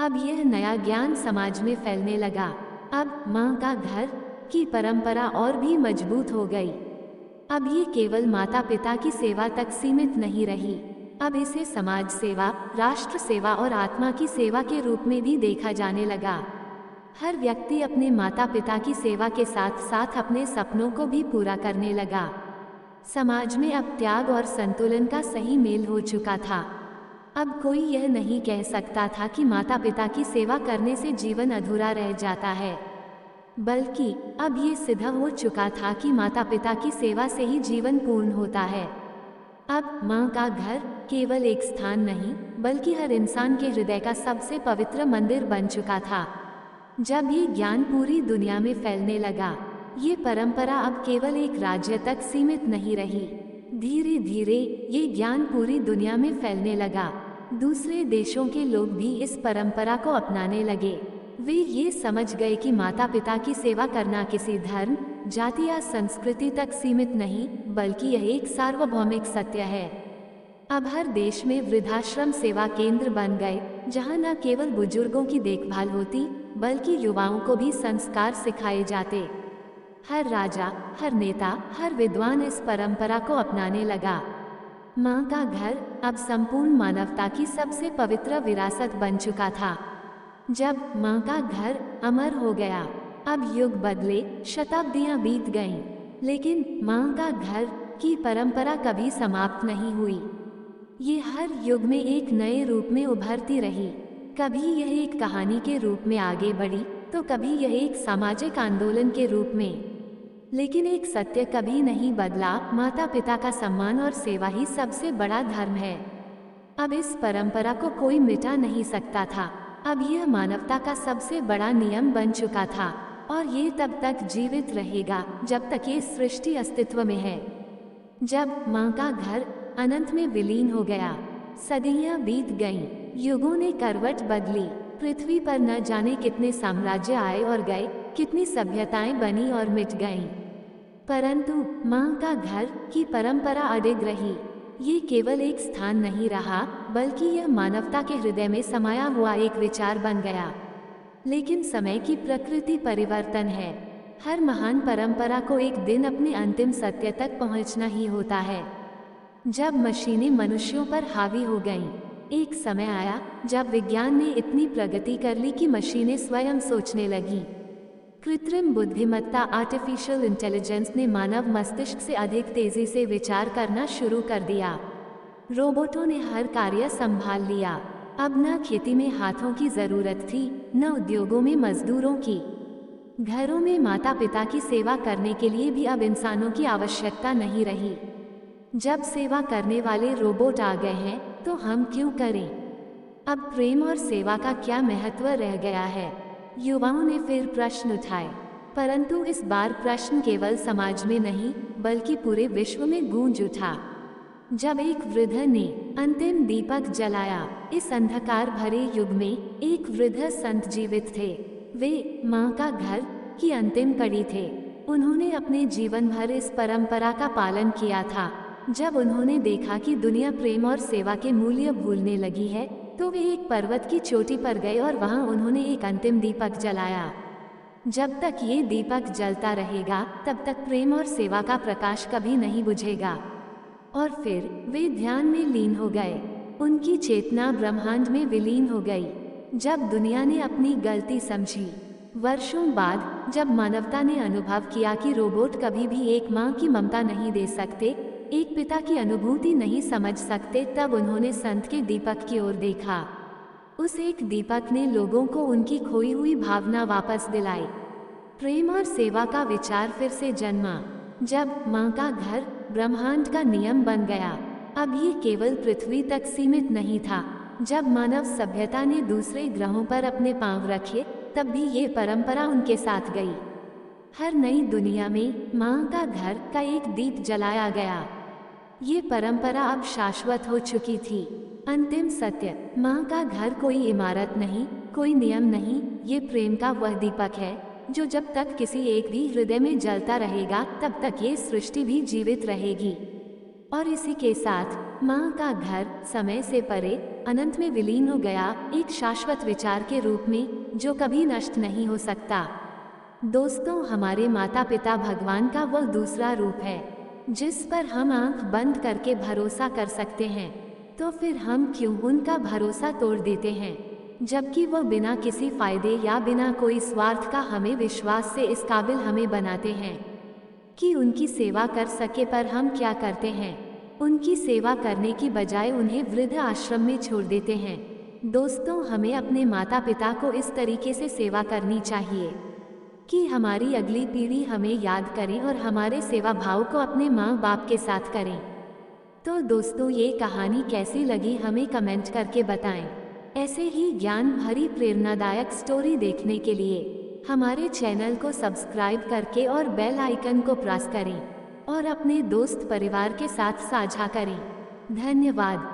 अब यह नया ज्ञान समाज में फैलने लगा। अब माँ का घर की परंपरा और भी मजबूत हो गई। अब ये केवल माता पिता की सेवा तक सीमित नहीं रही। अब इसे समाज सेवा, राष्ट्र सेवा और आत्मा की सेवा के रूप में भी देखा जाने लगा। हर व्यक्ति अपने माता पिता की सेवा के साथ साथ अपने सपनों को भी पूरा करने लगा। समाज में अब त्याग और संतुलन का सही मेल हो चुका था। अब कोई यह नहीं कह सकता था कि माता पिता की सेवा करने से जीवन अधूरा रह जाता है, बल्कि अब ये सिद्ध हो चुका था कि माता पिता की सेवा से ही जीवन पूर्ण होता है। अब माँ का घर केवल एक स्थान नहीं, बल्कि हर इंसान के हृदय का सबसे पवित्र मंदिर बन चुका था। जब ये ज्ञान पूरी दुनिया में फैलने लगा, ये परंपरा अब केवल एक राज्य तक सीमित नहीं रही। धीरे धीरे ये ज्ञान पूरी दुनिया में फैलने लगा। दूसरे देशों के लोग भी इस परंपरा को अपनाने लगे। वे ये समझ गए कि माता पिता की सेवा करना किसी धर्म, जाति या संस्कृति तक सीमित नहीं, बल्कि यह एक सार्वभौमिक सत्य है। अब हर देश में वृद्धाश्रम सेवा केंद्र बन गए, जहां न केवल बुजुर्गों की देखभाल होती, बल्कि युवाओं को भी संस्कार सिखाए जाते। हर राजा, हर नेता, हर विद्वान इस परंपरा को अपनाने लगा। माँ का घर अब संपूर्ण मानवता की सबसे पवित्र विरासत बन चुका था। जब माँ का घर अमर हो गया, अब युग बदले, शताब्दियाँ बीत गईं, लेकिन माँ का घर की परंपरा कभी समाप्त नहीं हुई। ये हर युग में एक नए रूप में उभरती रही। कभी यह एक कहानी के रूप में आगे बढ़ी, तो कभी यह एक सामाजिक आंदोलन के रूप में। लेकिन एक सत्य कभी नहीं बदला, माता पिता का सम्मान और सेवा ही सबसे बड़ा धर्म है। अब इस परंपरा को कोई मिटा नहीं सकता था। अब यह मानवता का सबसे बड़ा नियम बन चुका था, और ये तब तक जीवित रहेगा जब तक ये सृष्टि अस्तित्व में है। जब माँ का घर अनंत में विलीन हो गया, सदियां बीत गईं, युगों ने करवट बदली, पृथ्वी पर न जाने कितने साम्राज्य आए और गए, कितनी सभ्यताएं बनी और मिट गईं, परंतु माँ का घर की परंपरा अडिग रही। ये केवल एक स्थान नहीं रहा, बल्कि यह मानवता के हृदय में समाया हुआ एक विचार बन गया। लेकिन समय की प्रकृति परिवर्तन है। हर महान परंपरा को एक दिन अपने अंतिम सत्य तक पहुंचना ही होता है। जब मशीनें मनुष्यों पर हावी हो गईं, एक समय आया जब विज्ञान ने इतनी प्रगति कर ली कि मशीनें स्वयं सोचने लगीं। कृत्रिम बुद्धिमत्ता आर्टिफिशियल इंटेलिजेंस ने मानव मस्तिष्क से अधिक तेजी से विचार करना शुरू कर दिया। रोबोटों ने हर कार्य संभाल लिया। अब न खेती में हाथों की जरूरत थी, न उद्योगों में मजदूरों की। घरों में माता पिता की सेवा करने के लिए भी अब इंसानों की आवश्यकता नहीं रही। जब सेवा करने वाले रोबोट आ गए हैं, तो हम क्यों करें? अब प्रेम और सेवा का क्या महत्व रह गया है? युवाओं ने फिर प्रश्न उठाए, परंतु इस बार प्रश्न केवल समाज में नहीं, बल्कि पूरे विश्व में गूंज उठा। जब एक वृद्ध ने अंतिम दीपक जलाया, इस अंधकार भरे युग में एक वृद्ध संत जीवित थे। वे माँ का घर की अंतिम कड़ी थे। उन्होंने अपने जीवन भर इस परंपरा का पालन किया था। जब उन्होंने देखा कि दुनिया प्रेम और सेवा के मूल्य भूलने लगी है, तो वे एक पर्वत की चोटी पर गए और वहां उन्होंने एक अंतिम दीपक जलाया। जब तक ये दीपक जलता रहेगा, तब तक प्रेम और सेवा का प्रकाश कभी नहीं बुझेगा। और फिर वे ध्यान में लीन हो गए। उनकी चेतना ब्रह्मांड में विलीन हो गई। जब दुनिया ने अपनी गलती समझी, वर्षों बाद जब मानवता ने अनुभव किया कि रोबोट कभी भी एक माँ की ममता नहीं दे सकते, एक पिता की अनुभूति नहीं समझ सकते, तब उन्होंने संत के दीपक की ओर देखा। उस एक दीपक ने लोगों को उनकी खोई हुई भावना वापस दिलाई। प्रेम और सेवा का विचार फिर से जन्मा। जब माँ का घर ब्रह्मांड का नियम बन गया, अब ये केवल पृथ्वी तक सीमित नहीं था। जब मानव सभ्यता ने दूसरे ग्रहों पर अपने पांव रखे, तब भी ये परंपरा उनके साथ गई। हर नई दुनिया में माँ का घर का एक दीप जलाया गया। ये परंपरा अब शाश्वत हो चुकी थी। अंतिम सत्य, माँ का घर कोई इमारत नहीं, कोई नियम नहीं, ये प्रेम का वह दीपक है जो जब तक किसी एक भी हृदय में जलता रहेगा, तब तक ये सृष्टि भी जीवित रहेगी। और इसी के साथ माँ का घर समय से परे अनंत में विलीन हो गया, एक शाश्वत विचार के रूप में जो कभी नष्ट नहीं हो सकता। दोस्तों, हमारे माता पिता भगवान का वह दूसरा रूप है जिस पर हम आंख बंद करके भरोसा कर सकते हैं। तो फिर हम क्यों उनका भरोसा तोड़ देते हैं, जबकि वह बिना किसी फायदे या बिना कोई स्वार्थ का हमें विश्वास से इस काबिल हमें बनाते हैं कि उनकी सेवा कर सके। पर हम क्या करते हैं? उनकी सेवा करने की बजाय उन्हें वृद्ध आश्रम में छोड़ देते हैं। दोस्तों, हमें अपने माता पिता को इस तरीके से सेवा करनी चाहिए कि हमारी अगली पीढ़ी हमें याद करे और हमारे सेवा भाव को अपने माँ बाप के साथ करें। तो दोस्तों, ये कहानी कैसी लगी हमें कमेंट करके बताएं। ऐसे ही ज्ञान भरी प्रेरणादायक स्टोरी देखने के लिए हमारे चैनल को सब्सक्राइब करके और बेल आइकन को प्रेस करें और अपने दोस्त परिवार के साथ साझा करें। धन्यवाद।